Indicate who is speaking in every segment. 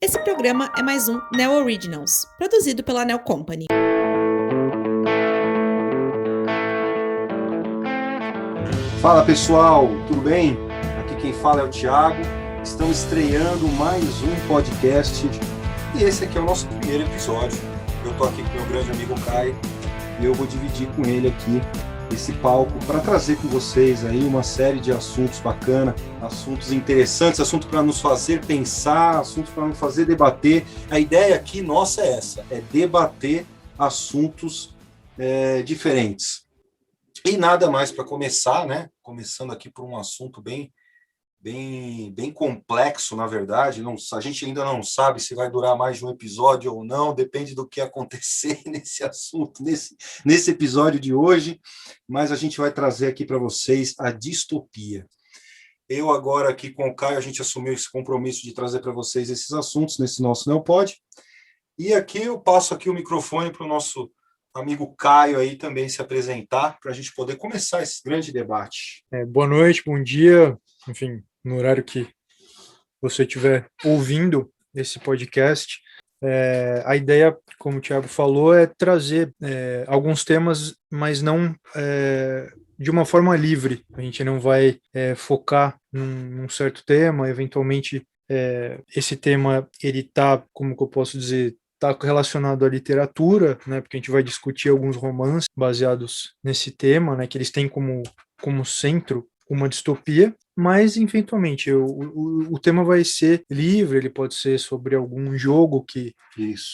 Speaker 1: Esse programa é mais um Neo Originals, produzido pela Neo Company.
Speaker 2: Fala pessoal, tudo bem? Aqui quem fala é o Thiago. Estamos estreando mais um podcast e esse aqui é o nosso primeiro episódio. Eu estou aqui com meu grande amigo Caio e eu vou dividir com ele aqui esse palco para trazer com vocês aí uma série de assuntos bacanas, assuntos interessantes, assuntos para nos fazer pensar, assuntos para nos fazer debater. A ideia aqui nossa é essa, é debater assuntos diferentes. E nada mais para começar, né? Começando aqui por um assunto bem complexo, na verdade. A gente ainda não sabe se vai durar mais de um episódio ou não, depende do que acontecer nesse assunto, nesse episódio de hoje, mas a gente vai trazer aqui para vocês a distopia. Eu agora aqui com o Caio, a gente assumiu esse compromisso de trazer para vocês esses assuntos nesse nosso Neopod, e aqui eu passo aqui o microfone para o nosso amigo Caio aí também se apresentar, para a gente poder começar esse grande debate.
Speaker 3: Boa noite, bom dia, enfim, no horário que você estiver ouvindo esse podcast. A ideia, como o Thiago falou, é trazer alguns temas, mas não de uma forma livre. A gente não vai focar num certo tema, eventualmente esse tema, ele está, como que eu posso dizer, está relacionado à literatura, né, porque a gente vai discutir alguns romances baseados nesse tema, né, que eles têm como centro uma distopia, mas eventualmente o tema vai ser livre, ele pode ser sobre algum jogo que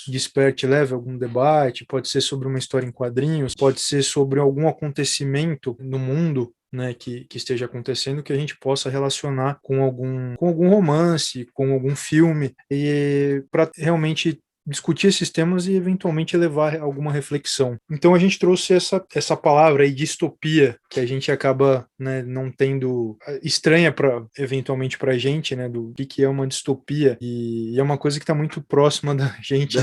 Speaker 3: desperte, leve algum debate, pode ser sobre uma história em quadrinhos, pode ser sobre algum acontecimento no mundo, né, que esteja acontecendo, que a gente possa relacionar com algum romance, com algum filme, e para realmente discutir esses temas e eventualmente levar alguma reflexão. Então a gente trouxe essa palavra aí, distopia, que a gente acaba, né, não tendo, estranha eventualmente para a gente, né, do que é uma distopia, e é uma coisa que está muito próxima da gente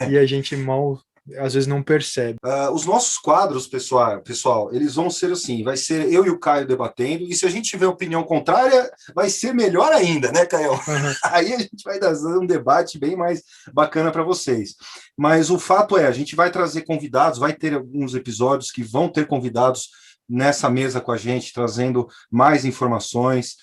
Speaker 3: e a gente mal às vezes não percebe.
Speaker 2: Os nossos quadros, pessoal, eles vão ser assim, vai ser eu e o Caio debatendo, e se a gente tiver opinião contrária, vai ser melhor ainda, né, Caio? Uhum. Aí a gente vai dar um debate bem mais bacana para vocês. Mas o fato é, a gente vai trazer convidados, vai ter alguns episódios que vão ter convidados nessa mesa com a gente, trazendo mais informações,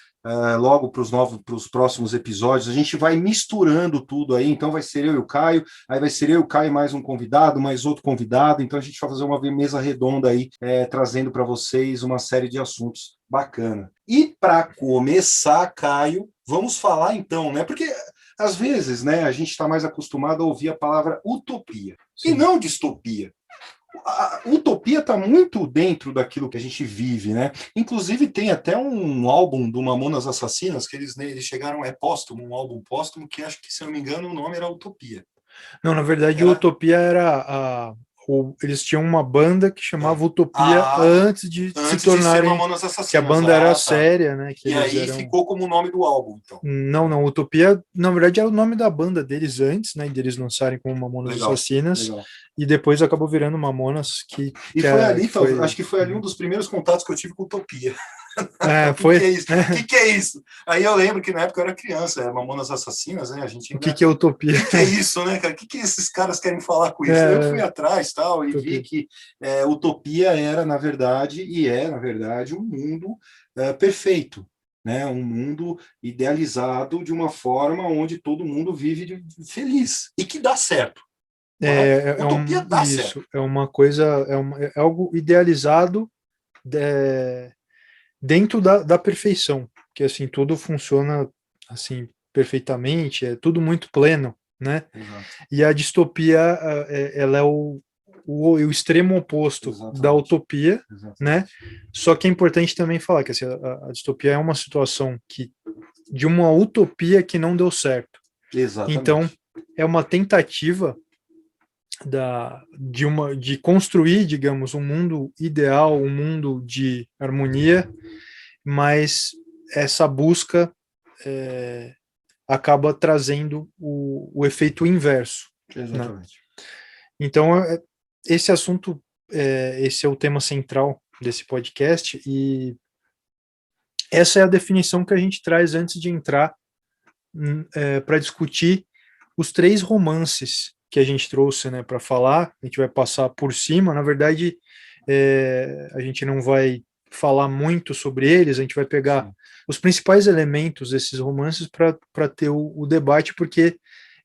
Speaker 2: logo para os próximos episódios. A gente vai misturando tudo aí, então vai ser eu e o Caio, aí vai ser eu e o Caio mais um convidado, mais outro convidado, então a gente vai fazer uma mesa redonda aí, trazendo para vocês uma série de assuntos bacana. E para começar, Caio, vamos falar então, né, porque às vezes, né, a gente está mais acostumado a ouvir a palavra utopia, Sim. E não distopia. A utopia está muito dentro daquilo que a gente vive, né? Inclusive tem até um álbum do Mamonas Assassinas que eles chegaram, póstumo, um álbum póstumo que acho que, se eu não me engano, o nome era Utopia.
Speaker 3: Não, na verdade, Utopia era eles tinham uma banda que chamava Utopia antes de se tornarem, que a banda era séria, né? Que
Speaker 2: e aí ficou como o nome do álbum, então.
Speaker 3: Não, Utopia, na verdade, é o nome da banda deles antes, né? De eles lançarem como Mamonas Assassinas. Legal. E depois acabou virando Mamonas,
Speaker 2: acho que foi ali um dos primeiros contatos que eu tive com Utopia.
Speaker 3: Foi.
Speaker 2: O que é isso? Aí eu lembro que na época eu era criança, Mamonas Assassinas, né? A gente
Speaker 3: ainda... O que é Utopia?
Speaker 2: O que é isso, né, cara? O que esses caras querem falar com isso? Eu fui atrás tal, e vi que Utopia era, na verdade, um mundo perfeito. Né, um mundo idealizado de uma forma onde todo mundo vive feliz e que dá certo. Utopia dá certo.
Speaker 3: É uma coisa, é algo idealizado dentro da perfeição, que assim tudo funciona assim perfeitamente, é tudo muito pleno, né? Exato. E a distopia, ela é o extremo oposto da utopia, né? Só que é importante também falar que assim, a distopia é uma situação de uma utopia que não deu certo.
Speaker 2: Exatamente.
Speaker 3: Então, é uma tentativa de construir, digamos, um mundo ideal, um mundo de harmonia, mas essa busca acaba trazendo o efeito inverso.
Speaker 2: Exatamente.
Speaker 3: Né? Então, esse assunto, esse é o tema central desse podcast, e essa é a definição que a gente traz antes de entrar para discutir os 3 romances que a gente trouxe, né, para falar. A gente vai passar por cima. Na verdade, a gente não vai falar muito sobre eles, a gente vai pegar
Speaker 2: Sim.
Speaker 3: os principais elementos desses romances para ter o debate, porque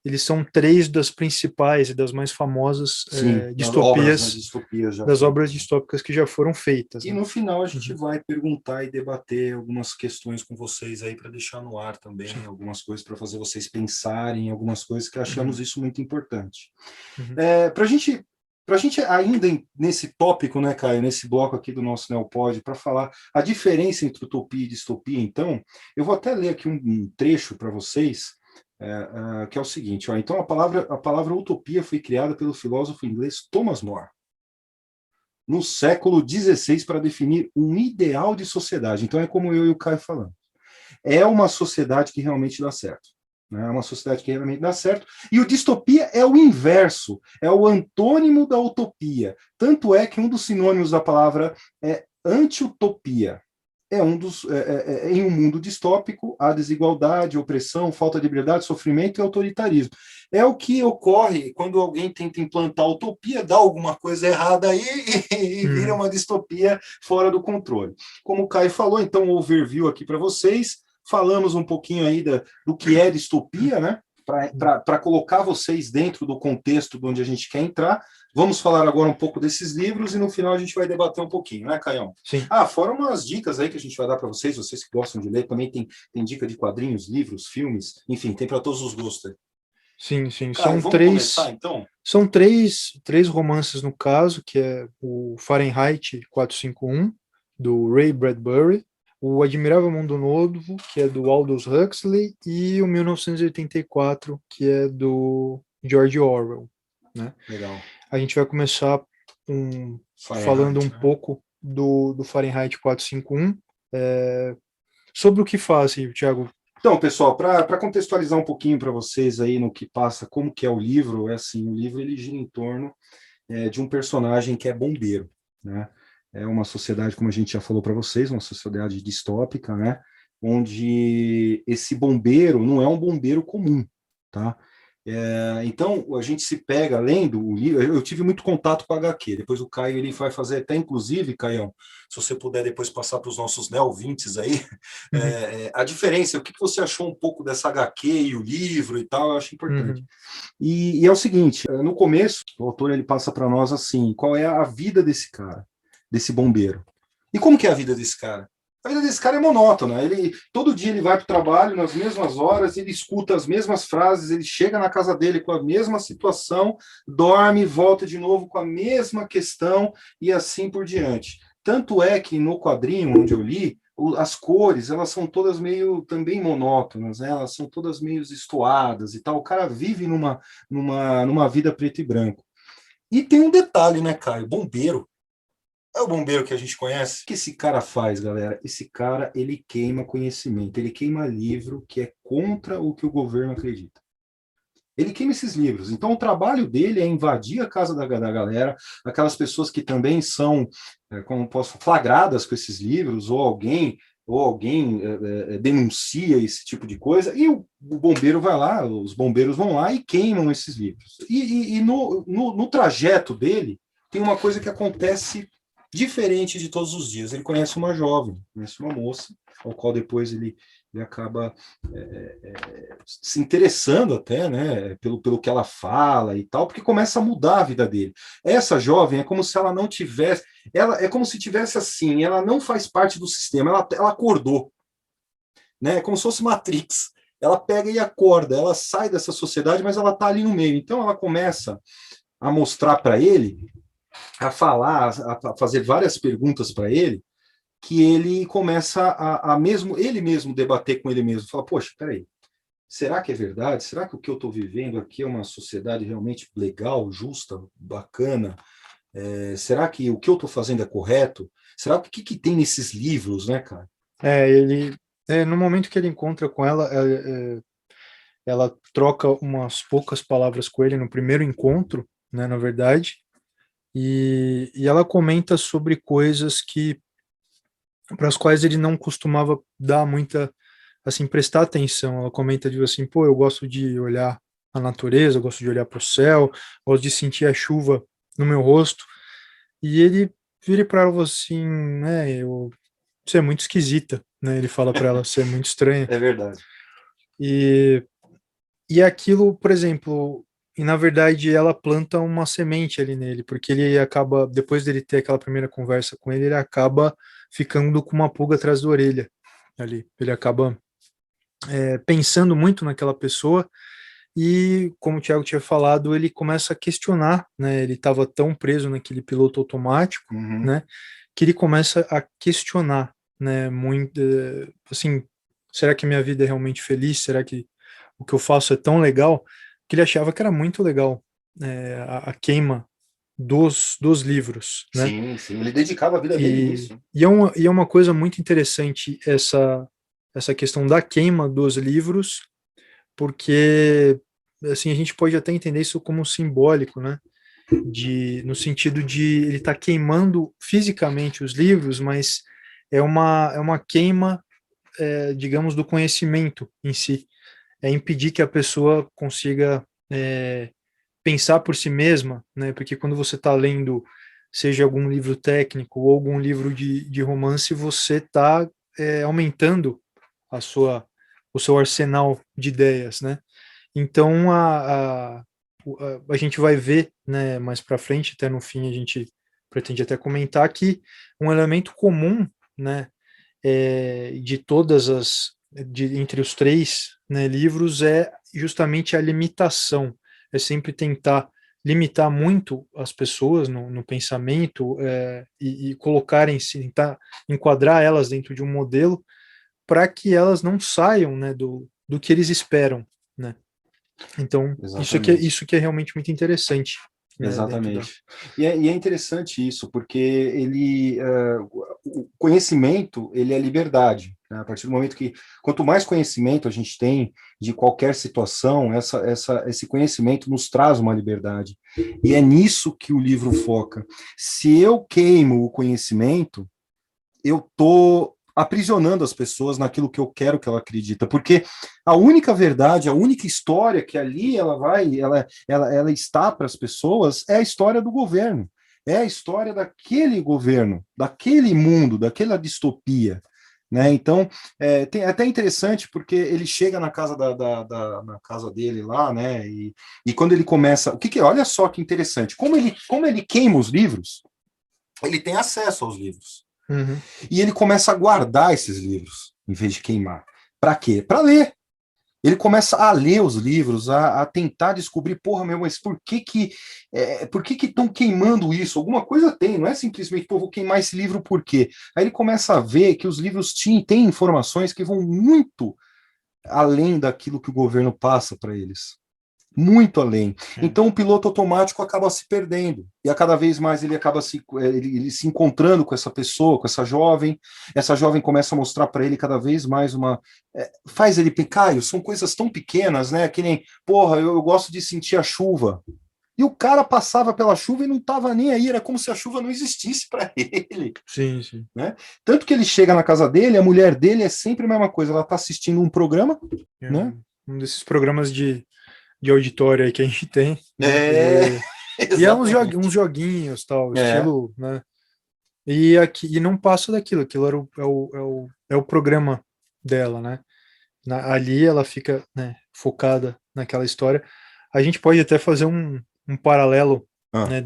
Speaker 3: eles são 3 das principais e das mais famosas
Speaker 2: Sim, das obras, né,
Speaker 3: distopias,
Speaker 2: distopias já
Speaker 3: das
Speaker 2: feitas.
Speaker 3: obras distópicas que já foram feitas.
Speaker 2: E
Speaker 3: Né?
Speaker 2: no final a gente vai perguntar e debater algumas questões com vocês aí para deixar no ar também,
Speaker 3: Sim.
Speaker 2: algumas coisas para fazer vocês pensarem, algumas coisas que achamos isso muito importante.
Speaker 3: Uhum.
Speaker 2: Para a gente ainda nesse tópico, né, Caio, nesse bloco aqui do nosso Neopod, para falar a diferença entre utopia e distopia, então, eu vou até ler aqui um trecho para vocês, que é o seguinte, ó, então a palavra utopia foi criada pelo filósofo inglês Thomas More, no século XVI, para definir um ideal de sociedade. Então é como eu e o Caio falando. É uma sociedade que realmente dá certo. É uma sociedade que realmente dá certo. E o distopia é o inverso, é o antônimo da utopia. Tanto é que um dos sinônimos da palavra é anti-utopia. Em um mundo distópico, há desigualdade, opressão, falta de liberdade, sofrimento e autoritarismo. É o que ocorre quando alguém tenta implantar utopia, dá alguma coisa errada aí e vira uma distopia fora do controle. Como o Caio falou, então, um overview aqui para vocês, falamos um pouquinho aí do que é distopia, né? Para colocar vocês dentro do contexto de onde a gente quer entrar. Vamos falar agora um pouco desses livros e no final a gente vai debater um pouquinho, né, Caião?
Speaker 3: Sim.
Speaker 2: Fora umas dicas aí que a gente vai dar para vocês que gostam de ler, também tem dica de quadrinhos, livros, filmes, enfim, tem para todos os gostos.
Speaker 3: Sim.
Speaker 2: Caio, vamos começar, então?
Speaker 3: São três romances no caso, que é o Fahrenheit 451, do Ray Bradbury, o Admirável Mundo Novo, que é do Aldous Huxley, e o 1984, que é do George Orwell. Né?
Speaker 2: Legal.
Speaker 3: A gente vai começar falando um pouco do Fahrenheit 451. Sobre o que faz, Thiago?
Speaker 2: Então, pessoal, para contextualizar um pouquinho para vocês aí no que passa, como que é o livro, o livro ele gira em torno de um personagem que é bombeiro, né? É uma sociedade, como a gente já falou para vocês, uma sociedade distópica, né? Onde esse bombeiro não é um bombeiro comum, tá? Então, a gente se pega lendo o livro. Eu tive muito contato com a HQ. Depois o Caio ele vai fazer até, inclusive, Caião, se você puder depois passar para os nossos neo-ouvintes aí, a diferença, o que você achou um pouco dessa HQ e o livro e tal, eu acho importante. E é o seguinte, no começo, o autor ele passa para nós assim, qual é a vida desse cara, desse bombeiro. E como que é a vida desse cara? A vida desse cara é monótona. Todo dia ele vai para o trabalho nas mesmas horas, ele escuta as mesmas frases, ele chega na casa dele com a mesma situação, dorme, volta de novo com a mesma questão e assim por diante. Tanto é que no quadrinho onde eu li, as cores, elas são todas meio também monótonas, né? Elas são todas meio estoadas e tal. O cara vive numa vida preto e branco. E tem um detalhe, né, Caio? Bombeiro. É o bombeiro que a gente conhece. O que esse cara faz, galera? Esse cara, ele queima conhecimento, ele queima livro que é contra o que o governo acredita. Ele queima esses livros. Então, o trabalho dele é invadir a casa da galera, aquelas pessoas que também são, como posso flagradas com esses livros, ou alguém denuncia esse tipo de coisa, e o bombeiro vai lá, os bombeiros vão lá e queimam esses livros. E no trajeto dele, tem uma coisa que acontece diferente de todos os dias. Ele conhece uma jovem, conhece uma moça, ao qual depois ele acaba se interessando até, né, pelo que ela fala e tal, porque começa a mudar a vida dele. Essa jovem é como se ela não tivesse, é como se tivesse assim, ela não faz parte do sistema, ela acordou, né, é como se fosse Matrix. Ela pega e acorda, ela sai dessa sociedade, mas ela está ali no meio. Então ela começa a mostrar para ele, a falar, a fazer várias perguntas para ele, que ele começa ele mesmo debater com ele mesmo. Fala, poxa, peraí, será que é verdade? Será que o que eu estou vivendo aqui é uma sociedade realmente legal, justa, bacana? Será que o que eu estou fazendo é correto? Será que tem nesses livros, né, cara?
Speaker 3: No momento que ele encontra com ela, ela troca umas poucas palavras com ele no primeiro encontro, né, na verdade, e ela comenta sobre coisas para as quais ele não costumava dar muita, assim, prestar atenção. Ela comenta, assim, pô, eu gosto de olhar a natureza, eu gosto de olhar para o céu, gosto de sentir a chuva no meu rosto. E ele vira para ela assim, né, você é muito esquisita, né? Ele fala para ela, você é muito estranha.
Speaker 2: É verdade.
Speaker 3: E, e aquilo, por exemplo, e na verdade ela planta uma semente ali nele, porque ele acaba, depois dele ter aquela primeira conversa com ele acaba ficando com uma pulga atrás da orelha ali. Ele acaba pensando muito naquela pessoa e, como o Thiago tinha falado, ele começa a questionar, né? Ele estava tão preso naquele piloto automático,
Speaker 2: Uhum.
Speaker 3: né? Que ele começa a questionar, né? Muito, assim, será que a minha vida é realmente feliz? Será que o que eu faço é tão legal? Que ele achava que era muito legal, a queima dos livros, né?
Speaker 2: Sim, sim. Ele dedicava a vida dele nisso.
Speaker 3: E é uma coisa muito interessante essa questão da queima dos livros, porque assim a gente pode até entender isso como simbólico, né? No sentido de ele estar queimando fisicamente os livros, mas é uma queima, digamos, do conhecimento em si. É impedir que a pessoa consiga pensar por si mesma, né? Porque quando você está lendo, seja algum livro técnico ou algum livro de romance, você está aumentando a sua, o seu arsenal de ideias, né? Então a gente vai ver, né, mais para frente, até no fim a gente pretende até comentar que um elemento comum, né, de todas entre os três, né, livros é justamente a limitação, é sempre tentar limitar muito as pessoas no pensamento, e colocarem-se, tentar enquadrar elas dentro de um modelo para que elas não saiam, né, do que eles esperam, né? Então,
Speaker 2: Exatamente.
Speaker 3: isso que é realmente muito interessante, né, dentro da...
Speaker 2: Exatamente. E é interessante isso, porque o conhecimento, ele é liberdade, né? A partir do momento que, quanto mais conhecimento a gente tem de qualquer situação, esse conhecimento nos traz uma liberdade. E é nisso que o livro foca. Se eu queimo o conhecimento, eu estou aprisionando as pessoas naquilo que eu quero que ela acredita, porque a única verdade, a única história que ali ela está para as pessoas é a história do governo, é a história daquele governo, daquele mundo, daquela distopia. Né? Então, é até interessante porque ele chega na casa na casa dele lá, né? E quando ele começa, olha só que interessante, como ele queima os livros, ele tem acesso aos livros.
Speaker 3: Uhum.
Speaker 2: E ele começa a guardar esses livros, em vez de queimar. Para quê? Para ler. Ele começa a ler os livros, a tentar descobrir, porra, meu, mas por que estão queimando isso? Alguma coisa tem, não é simplesmente, pô, vou queimar esse livro por quê? Aí ele começa a ver que os livros têm informações que vão muito além daquilo que o governo passa para eles. Muito além. Então o piloto automático acaba se perdendo. E a cada vez mais ele acaba ele se encontrando com essa pessoa, com essa jovem. Essa jovem começa a mostrar para ele cada vez mais faz ele pensar, Caio, são coisas tão pequenas, né? Que nem, porra, eu gosto de sentir a chuva. E o cara passava pela chuva e não estava nem aí, era como se a chuva não existisse para ele.
Speaker 3: Sim, sim.
Speaker 2: Né? Tanto que ele chega na casa dele, a mulher dele é sempre a mesma coisa, ela está assistindo um programa, né?
Speaker 3: Um desses programas de auditório aí que a gente tem.
Speaker 2: Né?
Speaker 3: E é uns joguinhos, tal, estilo, né? E não passa daquilo, aquilo é o programa dela, né? Ali ela fica, né, focada naquela história. A gente pode até fazer um paralelo, né,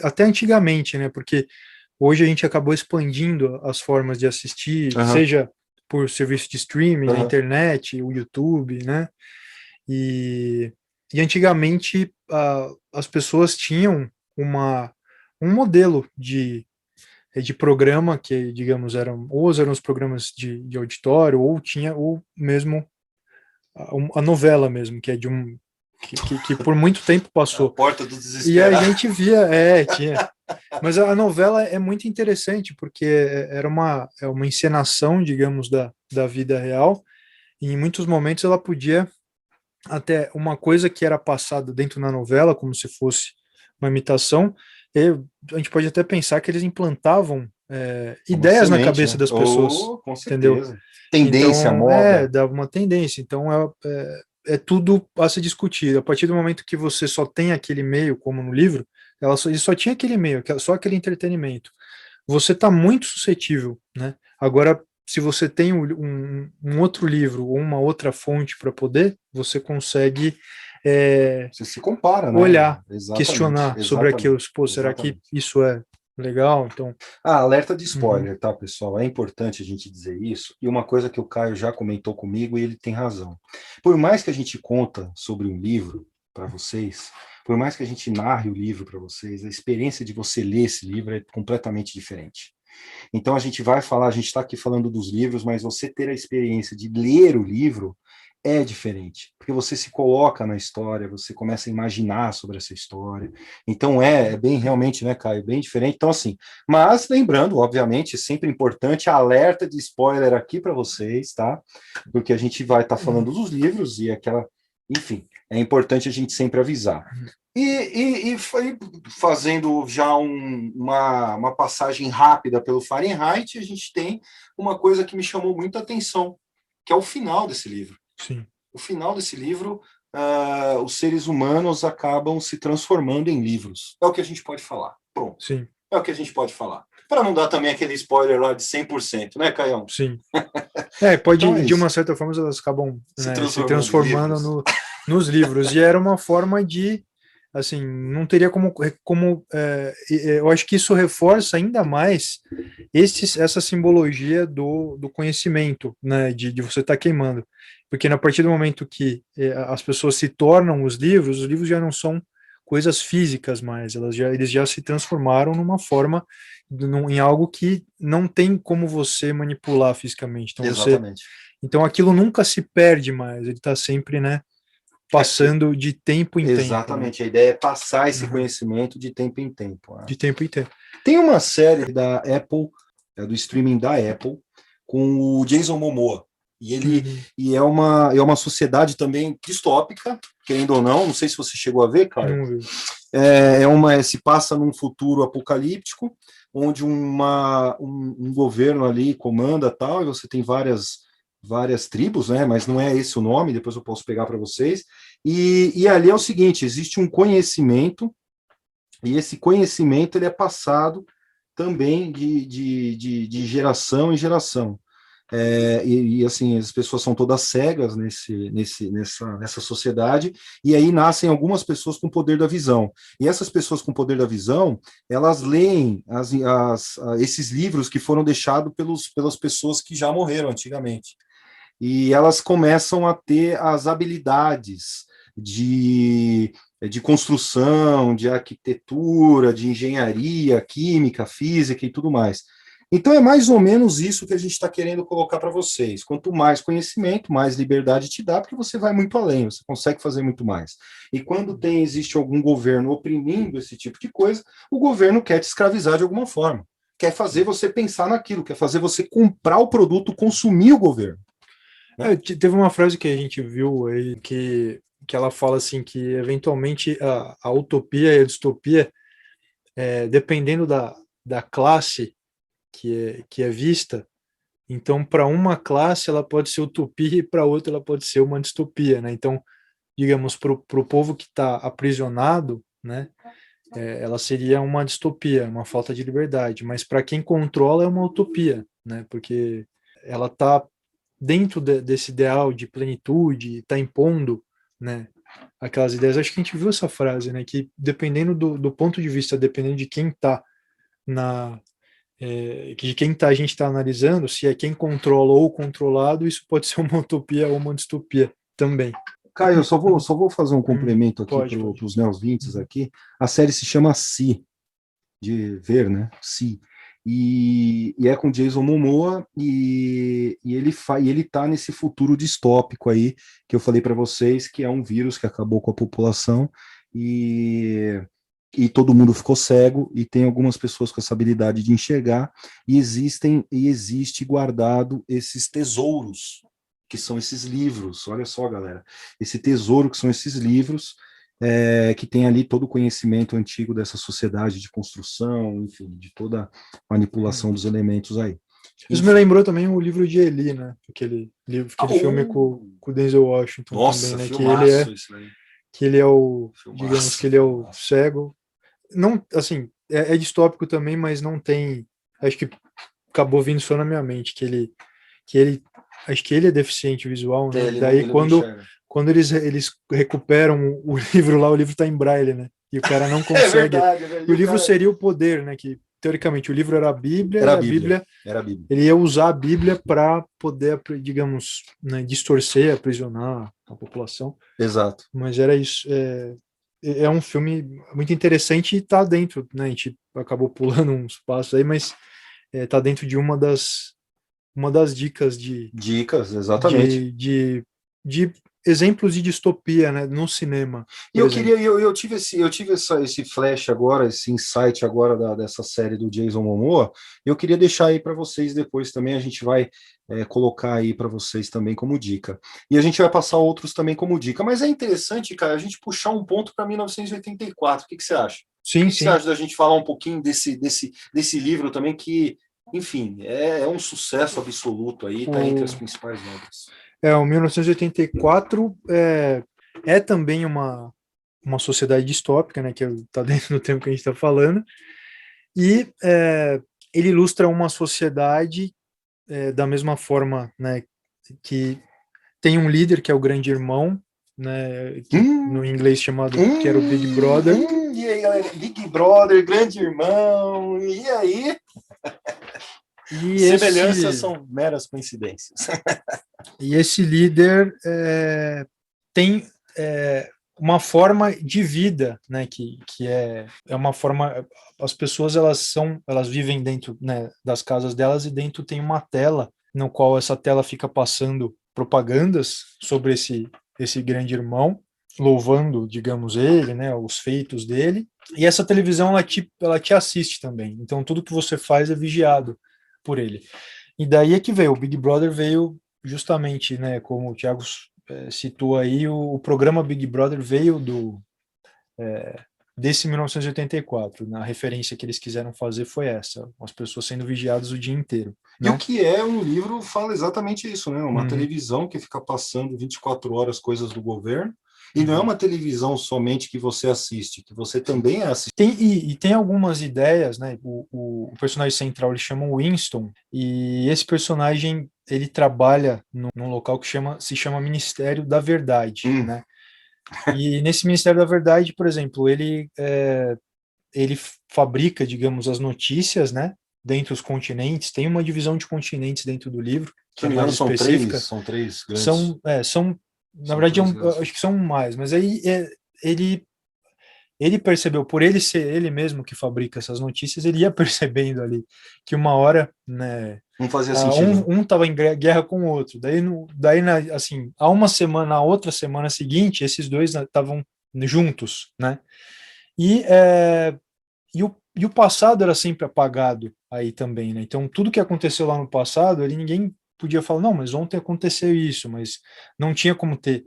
Speaker 3: até antigamente, né? Porque hoje a gente acabou expandindo as formas de assistir, seja por serviço de streaming, na internet, o YouTube, né? E antigamente as pessoas tinham um modelo de programa que, digamos, eram os programas de auditório, ou mesmo a novela mesmo, que é que por muito tempo passou.
Speaker 2: A Porta do Desespero.
Speaker 3: E a gente via, tinha. Mas a novela é muito interessante, porque era uma encenação, digamos, da vida real, e em muitos momentos ela podia até uma coisa que era passada dentro da novela, como se fosse uma imitação, a gente pode até pensar que eles implantavam ideias na cabeça das pessoas,
Speaker 2: com
Speaker 3: entendeu?
Speaker 2: certeza. Tendência,
Speaker 3: então,
Speaker 2: moda.
Speaker 3: dava uma tendência. Então, é tudo a se discutir. A partir do momento que você só tem aquele meio, como no livro, ele só tinha aquele meio, só aquele entretenimento. Você está muito suscetível, né? Agora, se você tem um outro livro ou uma outra fonte para poder, você consegue
Speaker 2: Você se compara, né?
Speaker 3: olhar,
Speaker 2: Exatamente,
Speaker 3: questionar sobre aquilo.
Speaker 2: exatamente,
Speaker 3: Pô, será que
Speaker 2: exatamente.
Speaker 3: isso é legal? Então,
Speaker 2: Alerta de
Speaker 3: uhum,
Speaker 2: spoiler, tá, pessoal? É importante a gente dizer isso. E uma coisa que o Caio já comentou comigo, e ele tem razão. Por mais que a gente conta sobre um livro para vocês, por mais que a gente narre o livro para vocês, a experiência de você ler esse livro é completamente diferente. Então a gente vai falar, a gente está aqui falando dos livros, mas você ter a experiência de ler o livro é diferente, porque você se coloca na história, você começa a imaginar sobre essa história. Então é bem realmente, né, Caio, bem diferente. Então assim, mas lembrando, obviamente, sempre importante, alerta de spoiler aqui para vocês, tá? Porque a gente vai estar falando dos livros e aquela, enfim, é importante a gente sempre avisar. E foi fazendo já uma passagem rápida pelo Fahrenheit, a gente tem uma coisa que me chamou muita atenção, que é o final desse livro.
Speaker 3: sim.
Speaker 2: O final desse livro, os seres humanos acabam se transformando em livros. É o que a gente pode falar. Pronto.
Speaker 3: Sim,
Speaker 2: É o que a gente pode falar. Para não dar também aquele spoiler lá de 100%, né, Caião?
Speaker 3: sim.
Speaker 2: Então é
Speaker 3: De
Speaker 2: isso.
Speaker 3: uma certa forma, elas acabam,
Speaker 2: Se
Speaker 3: né, se
Speaker 2: transformando em
Speaker 3: transformando
Speaker 2: livros.
Speaker 3: nos livros. E era uma forma de, assim, não teria eu acho que isso reforça ainda mais essa simbologia do conhecimento, né, de você estar queimando. Porque a partir do momento que as pessoas se tornam os livros já não são coisas físicas mais, eles já se transformaram numa forma, em algo que não tem como você manipular fisicamente.
Speaker 2: Exatamente.
Speaker 3: Então aquilo nunca se perde mais, ele está sempre, né, passando de tempo em tempo, né?
Speaker 2: Exatamente. A ideia é passar esse
Speaker 3: Uhum.
Speaker 2: conhecimento de tempo em tempo. Né?
Speaker 3: De tempo em tempo.
Speaker 2: Tem uma série da Apple, do streaming da Apple, com o Jason Momoa. E ele
Speaker 3: Uhum.
Speaker 2: é uma sociedade também distópica, querendo ou não sei se você chegou a ver, Caio.
Speaker 3: Não viu.
Speaker 2: Se passa num futuro apocalíptico, onde um governo ali comanda tal, e você tem várias tribos, né? Mas não é esse o nome, depois eu posso pegar para vocês. E ali é o seguinte: existe um conhecimento, e esse conhecimento ele é passado também de geração em geração. Assim, as pessoas são todas cegas nessa sociedade, e aí nascem algumas pessoas com poder da visão. E essas pessoas com poder da visão, elas leem esses livros que foram deixados pelas pessoas que já morreram antigamente. E elas começam a ter as habilidades de construção, de arquitetura, de engenharia, química, física e tudo mais. Então é mais ou menos isso que a gente está querendo colocar para vocês. Quanto mais conhecimento, mais liberdade te dá, porque você vai muito além, você consegue fazer muito mais. E quando existe algum governo oprimindo esse tipo de coisa, o governo quer te escravizar de alguma forma. Quer fazer você pensar naquilo, quer fazer você comprar o produto, consumir o governo.
Speaker 3: Teve uma frase que a gente viu aí que ela fala assim que eventualmente a utopia e a distopia, dependendo da classe que é vista, então para uma classe ela pode ser utopia e para outra ela pode ser uma distopia, né? Então, digamos, para o povo que está aprisionado, né, ela seria uma distopia, uma falta de liberdade, mas para quem controla é uma utopia, né? Porque ela está dentro desse ideal de plenitude, está impondo, né, aquelas ideias. Acho que a gente viu essa frase, né, que dependendo do ponto de vista, dependendo de quem está de quem a gente está analisando, se é quem controla ou controlado, isso pode ser uma utopia ou uma distopia também.
Speaker 2: Caio, eu só vou fazer um complemento aqui para
Speaker 3: Pode.
Speaker 2: os neovintes aqui. A série se chama Si, de ver, né? Si. E é com Jason Momoa e ele tá nesse futuro distópico aí que eu falei para vocês, que é um vírus que acabou com a população e todo mundo ficou cego e tem algumas pessoas com essa habilidade de enxergar e existe guardado esses tesouros que são esses livros. Olha só, galera, esse tesouro que são esses livros que tem ali todo o conhecimento antigo dessa sociedade de construção, enfim, de toda a manipulação dos elementos aí.
Speaker 3: Isso me lembrou também o livro de Eli, né? Aquele filme com o Denzel Washington.
Speaker 2: Nossa,
Speaker 3: também, né?
Speaker 2: filmaço isso aí.
Speaker 3: Que ele é o,
Speaker 2: Filmaço.
Speaker 3: digamos que ele é o cego. Não, assim, é distópico também, mas não tem, acho que acabou vindo só na minha mente, acho que ele é deficiente visual, né? Daí quando eles recuperam o livro lá, o livro tá em braille, né? E o cara não consegue.
Speaker 2: É verdade.
Speaker 3: E o livro seria o poder, né? Que teoricamente o livro era a Bíblia,
Speaker 2: Era
Speaker 3: e a Bíblia. Ele ia usar a Bíblia para poder, digamos, né, distorcer, aprisionar a população.
Speaker 2: Exato.
Speaker 3: Mas era isso. É um filme muito interessante e tá dentro, né? A gente acabou pulando uns passos aí, mas tá dentro de uma das dicas
Speaker 2: Dicas, exatamente.
Speaker 3: de exemplos de distopia, né, no cinema.
Speaker 2: E eu tive esse flash agora, esse insight agora dessa série do Jason Momoa. Eu queria deixar aí para vocês depois também, a gente vai colocar aí para vocês também como dica. E a gente vai passar outros também como dica. Mas é interessante, cara, a gente puxar um ponto para 1984. O que você acha?
Speaker 3: Sim,
Speaker 2: o que você acha da gente falar um pouquinho desse livro também que, enfim, é um sucesso absoluto aí, tá entre as principais obras.
Speaker 3: O 1984 é também uma sociedade distópica, né, que está dentro do tempo que a gente está falando, e ele ilustra uma sociedade da mesma forma, né, que tem um líder que é o grande irmão, né, que no inglês chamado, que era o Big Brother.
Speaker 2: E aí, galera, Big Brother, grande irmão, e aí? E semelhanças são meras coincidências.
Speaker 3: E esse líder tem uma forma de vida, né, que é uma forma, as pessoas elas vivem dentro, né, das casas delas, e dentro tem uma tela no qual essa tela fica passando propagandas sobre esse grande irmão, louvando, digamos, ele, né, os feitos dele, e essa televisão ela te assiste também, então tudo que você faz é vigiado por ele. E daí é que veio, o Big Brother veio justamente, né, como o Thiago citou aí, o programa Big Brother veio desse 1984, na referência que eles quiseram fazer foi essa, as pessoas sendo vigiadas o dia inteiro.
Speaker 2: E o que é um livro fala exatamente isso, né? Uma televisão que fica passando 24 horas coisas do governo, e não é uma televisão somente que você assiste, que você também assiste.
Speaker 3: Tem algumas ideias, né? O personagem central ele chama Winston, e esse personagem ele trabalha num local que se chama Ministério da Verdade, né? E nesse Ministério da Verdade, por exemplo, ele fabrica, digamos, as notícias, né? Dentre os continentes, tem uma divisão de continentes dentro do livro, que é mais específica.
Speaker 2: São três grandes.
Speaker 3: Na verdade, acho que são mais, mas aí ele percebeu, por ele ser ele mesmo que fabrica essas notícias, ele ia percebendo ali que uma hora, né,
Speaker 2: não fazia sentido.
Speaker 3: Um estava em guerra com o outro. Assim, a outra semana seguinte, esses dois estavam juntos, né? E o passado era sempre apagado aí também, né? Então, tudo que aconteceu lá no passado, ninguém podia falar, não, mas ontem aconteceu isso, mas não tinha como ter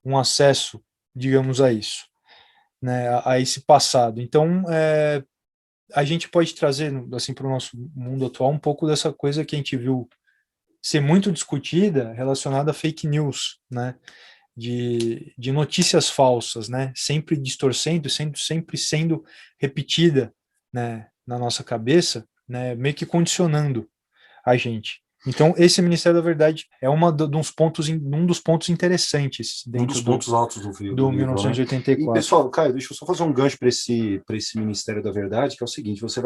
Speaker 3: um acesso, digamos, a isso, né? A esse passado. Então, a gente pode trazer, assim, para o nosso mundo atual um pouco dessa coisa que a gente viu ser muito discutida relacionada a fake news, né? De notícias falsas, né? Sempre distorcendo, sempre sendo repetida, né? Na nossa cabeça, né? Meio que condicionando a gente. Então, esse Ministério da Verdade é um dos pontos interessantes dentro
Speaker 2: dos pontos altos do livro,
Speaker 3: 1984.
Speaker 2: Né? E, pessoal, Caio, deixa eu só fazer um gancho para esse Ministério da Verdade, que é o seguinte, você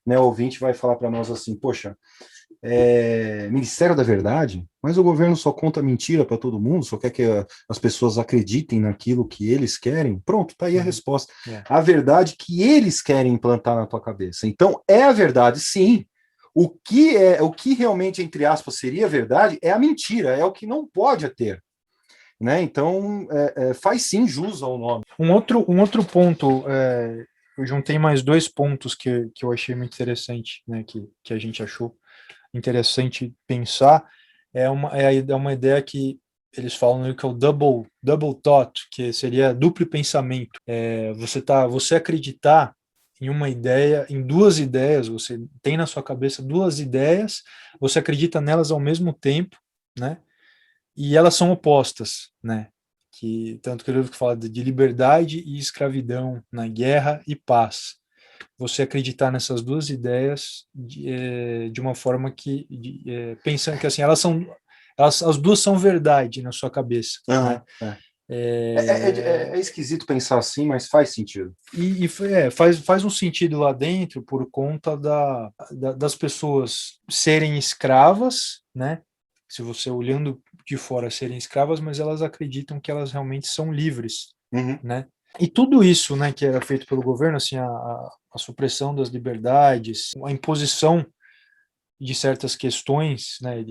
Speaker 2: né, ouvinte, vai falar para nós assim, poxa, Ministério da Verdade, mas o governo só conta mentira para todo mundo, só quer que as pessoas acreditem naquilo que eles querem. Pronto, tá aí a resposta. A verdade que eles querem implantar na tua cabeça. Então, é a verdade, sim. O que realmente, entre aspas, seria verdade é a mentira, é o que não pode ter. Né? Então, faz sim jus ao nome.
Speaker 3: Um outro ponto, eu juntei mais dois pontos que eu achei muito interessante, né, que a gente achou interessante pensar, é uma ideia que eles falam que é o double thought, que seria duplo pensamento. Você acreditar em uma ideia, em duas ideias, você tem na sua cabeça duas ideias, você acredita nelas ao mesmo tempo, né? E elas são opostas, né? Que tanto que o livro que fala de liberdade e escravidão, na guerra e paz. Você acreditar nessas duas ideias de uma forma que pensando que assim elas as duas são verdade na sua cabeça, né?
Speaker 2: É esquisito pensar assim, mas faz sentido.
Speaker 3: Faz um sentido lá dentro por conta das pessoas serem escravas, né? Se você olhando de fora serem escravas, mas elas acreditam que elas realmente são livres,
Speaker 2: Uhum.
Speaker 3: né? E tudo isso, né, que era feito pelo governo, assim, a supressão das liberdades, a imposição de certas questões, né,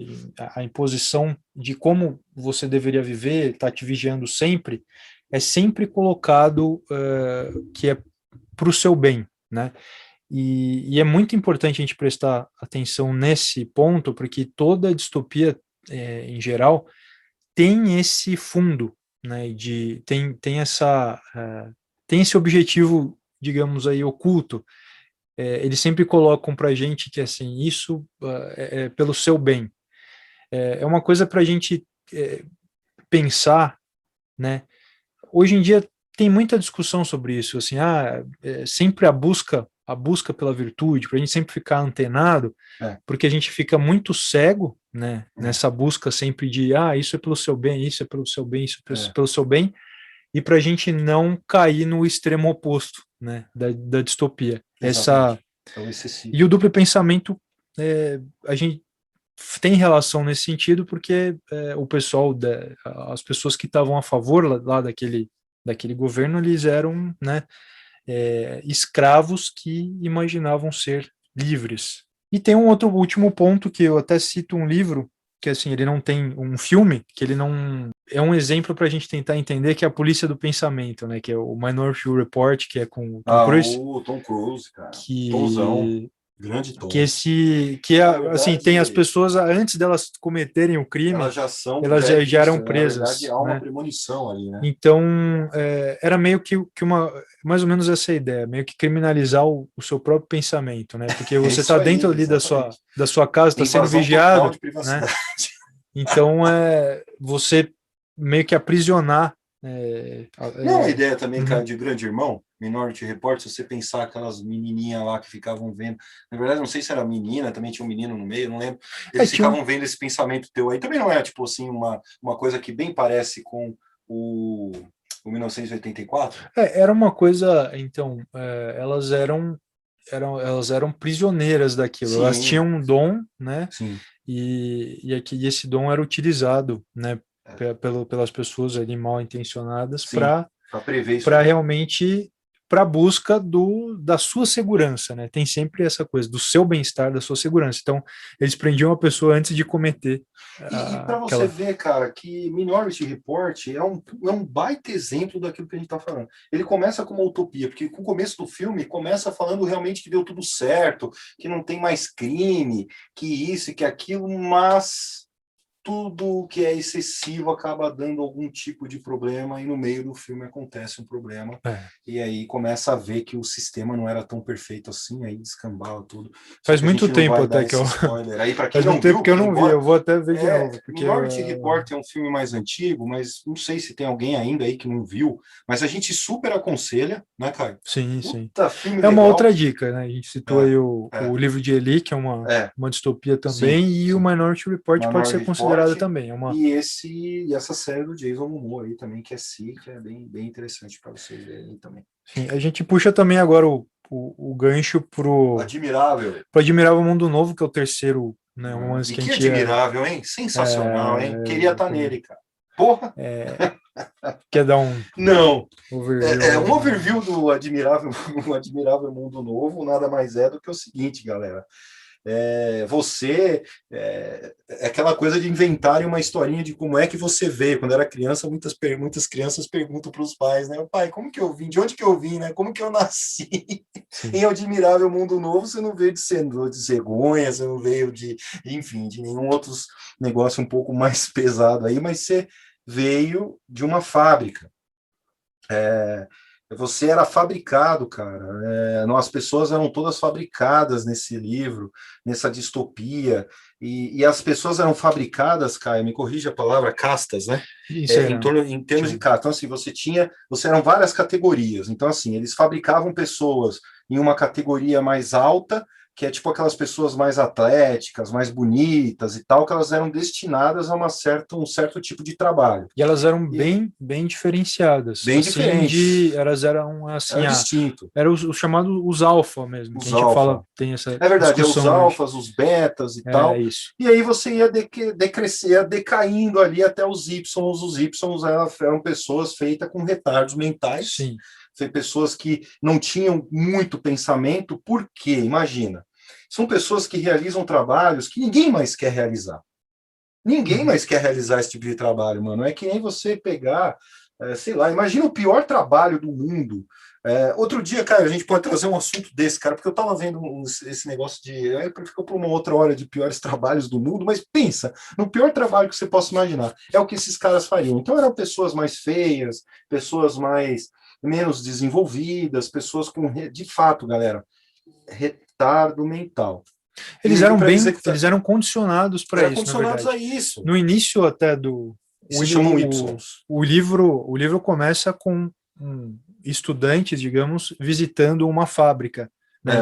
Speaker 3: a imposição de como você deveria viver, tá te vigiando sempre, é sempre colocado que é para o seu bem, né? E é muito importante a gente prestar atenção nesse ponto, porque toda distopia, em geral, tem esse fundo, né? Tem esse objetivo, digamos aí, oculto. Eles sempre colocam para a gente que assim isso é pelo seu bem. É uma coisa para a gente pensar, né? Hoje em dia tem muita discussão sobre isso, assim, sempre a busca pela virtude, para a gente sempre ficar antenado, porque a gente fica muito cego, né, nessa busca sempre de, isso é pelo seu bem, isso é pelo seu bem, isso é pelo seu bem, e para a gente não cair no extremo oposto, né, da distopia.
Speaker 2: É o excessivo.
Speaker 3: E o duplo pensamento, a gente tem relação nesse sentido, porque o pessoal, as pessoas que estavam a favor lá daquele governo, eles eram, né, escravos que imaginavam ser livres. E tem um outro último ponto que eu até cito um livro, que assim, ele não tem um filme, que ele não... É um exemplo para a gente tentar entender que é a polícia do pensamento, né, que é o Minority Report, que é com o Tom Cruise.
Speaker 2: O Tom Cruise, cara. Tomzão.
Speaker 3: Que
Speaker 2: Grande Tom.
Speaker 3: Assim, tem as pessoas, antes delas cometerem o crime,
Speaker 2: elas já são,
Speaker 3: elas já eram presas.
Speaker 2: Na verdade, há uma
Speaker 3: né?
Speaker 2: premonição ali, né?
Speaker 3: Então, era meio que mais ou menos essa ideia, meio que criminalizar o seu próprio pensamento, né? Porque você está dentro ali da sua casa, está sendo vigiado, né? Então, você meio que aprisionar.
Speaker 2: Não é uma ideia também, cara, de Grande Irmão, Minority Report, se você pensar aquelas menininhas lá que ficavam vendo, na verdade, não sei se era menina, também tinha um menino no meio, não lembro, eles ficavam vendo esse pensamento teu aí, também não é, tipo assim, uma coisa que bem parece com o 1984?
Speaker 3: Era uma coisa, então, elas eram prisioneiras daquilo,
Speaker 2: Sim.
Speaker 3: elas tinham um dom, né?
Speaker 2: Sim.
Speaker 3: E esse dom era utilizado, né, pelas pessoas ali mal intencionadas para realmente para a busca da sua segurança, né? Tem sempre essa coisa do seu bem-estar, da sua segurança. Então, eles prendiam a pessoa antes de cometer.
Speaker 2: E para você ver, cara, que Minority Report é um baita exemplo daquilo que a gente está falando. Ele começa com uma utopia, porque com o começo do filme começa falando realmente que deu tudo certo, que não tem mais crime, que isso e que aquilo, mas tudo que é excessivo acaba dando algum tipo de problema e no meio do filme acontece um problema e aí começa a ver que o sistema não era tão perfeito assim, aí descambala tudo.
Speaker 3: Faz muito tempo até que eu...
Speaker 2: Aí, para quem
Speaker 3: Faz muito tempo que eu não vi, eu vou até ver de novo.
Speaker 2: Porque Minority Report é um filme mais antigo, mas não sei se tem alguém ainda aí que não viu, mas a gente super aconselha, né, Caio?
Speaker 3: Sim, sim.
Speaker 2: Filme
Speaker 3: uma
Speaker 2: legal.
Speaker 3: outra dica, né? A gente citou aí o livro de Eli, que é uma distopia também, e o Minority Report pode ser considerado também.
Speaker 2: E essa série do Jason Momoa aí também, que é bem, bem interessante para vocês verem também.
Speaker 3: Sim, a gente puxa também agora o gancho pro Admirável Mundo Novo, que é o terceiro, né?
Speaker 2: Que admirável, hein? Sensacional, hein? Queria estar nele, cara. Porra!
Speaker 3: Quer dar um...
Speaker 2: Não!
Speaker 3: Overview,
Speaker 2: um overview do Admirável Mundo Novo nada mais é do que o seguinte, galera. É aquela coisa de inventarem uma historinha de como é que você veio. Quando era criança, muitas crianças perguntam para os pais, né? Pai, como que eu vim? De onde que eu vim, né? Como que eu nasci? Em Admirável Mundo Novo, você não veio de cegonha, você não veio de nenhum outro negócio um pouco mais pesado aí, mas você veio de uma fábrica. Você era fabricado, cara. As pessoas eram todas fabricadas nesse livro, nessa distopia. E as pessoas eram fabricadas, Caio, me corrija a palavra, castas, né?
Speaker 3: Isso era.
Speaker 2: Em termos de castas. Então, assim, você eram várias categorias. Então, assim, eles fabricavam pessoas em uma categoria mais alta, que é tipo aquelas pessoas mais atléticas, mais bonitas e tal, que elas eram destinadas a um certo tipo de trabalho.
Speaker 3: E elas eram bem diferenciadas.
Speaker 2: Bem
Speaker 3: assim,
Speaker 2: diferentes.
Speaker 3: Elas eram assim,
Speaker 2: Era distinto.
Speaker 3: Era os chamados os alfa mesmo,
Speaker 2: Os
Speaker 3: que a gente
Speaker 2: alfa.
Speaker 3: fala, tem essa
Speaker 2: É verdade, os
Speaker 3: discussão
Speaker 2: alfas, os betas e tal.
Speaker 3: Isso.
Speaker 2: E aí você ia decrescer, ia decaindo ali até os Y. Os Y eram pessoas feitas com retardos mentais.
Speaker 3: Sim.
Speaker 2: Pessoas que não tinham muito pensamento, por quê? Imagina, são pessoas que realizam trabalhos que ninguém mais quer realizar. Ninguém mais quer realizar esse tipo de trabalho, mano. É que nem você pegar, sei lá, imagina o pior trabalho do mundo. Outro dia, cara, a gente pode trazer um assunto desse, cara, porque eu tava vendo esse negócio de... Aí ficou por uma outra hora de piores trabalhos do mundo, mas pensa, no pior trabalho que você possa imaginar, é o que esses caras fariam. Então eram pessoas mais feias, pessoas menos desenvolvidas, pessoas com, de fato, galera, retardo mental.
Speaker 3: Eles eram condicionados para isso,
Speaker 2: condicionados
Speaker 3: na verdade.
Speaker 2: a isso.
Speaker 3: No início até
Speaker 2: se chamam Y.
Speaker 3: O livro começa com estudantes, digamos, visitando uma fábrica, né,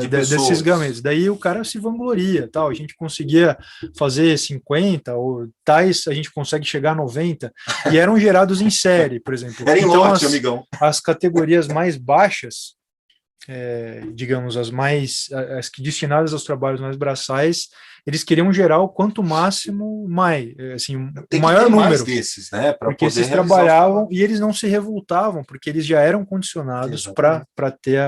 Speaker 3: desses gametos. Daí o cara se vangloria, tal. A gente conseguia fazer 50 ou tais, a gente consegue chegar a 90 e eram gerados em série, por exemplo.
Speaker 2: Era em
Speaker 3: então,
Speaker 2: lote, amigão.
Speaker 3: As categorias mais baixas, digamos, as que destinadas aos trabalhos mais braçais, eles queriam gerar o quanto máximo mais, assim, o maior número
Speaker 2: mais desses, né,
Speaker 3: porque esses trabalhavam e eles não se revoltavam, porque eles já eram condicionados para ter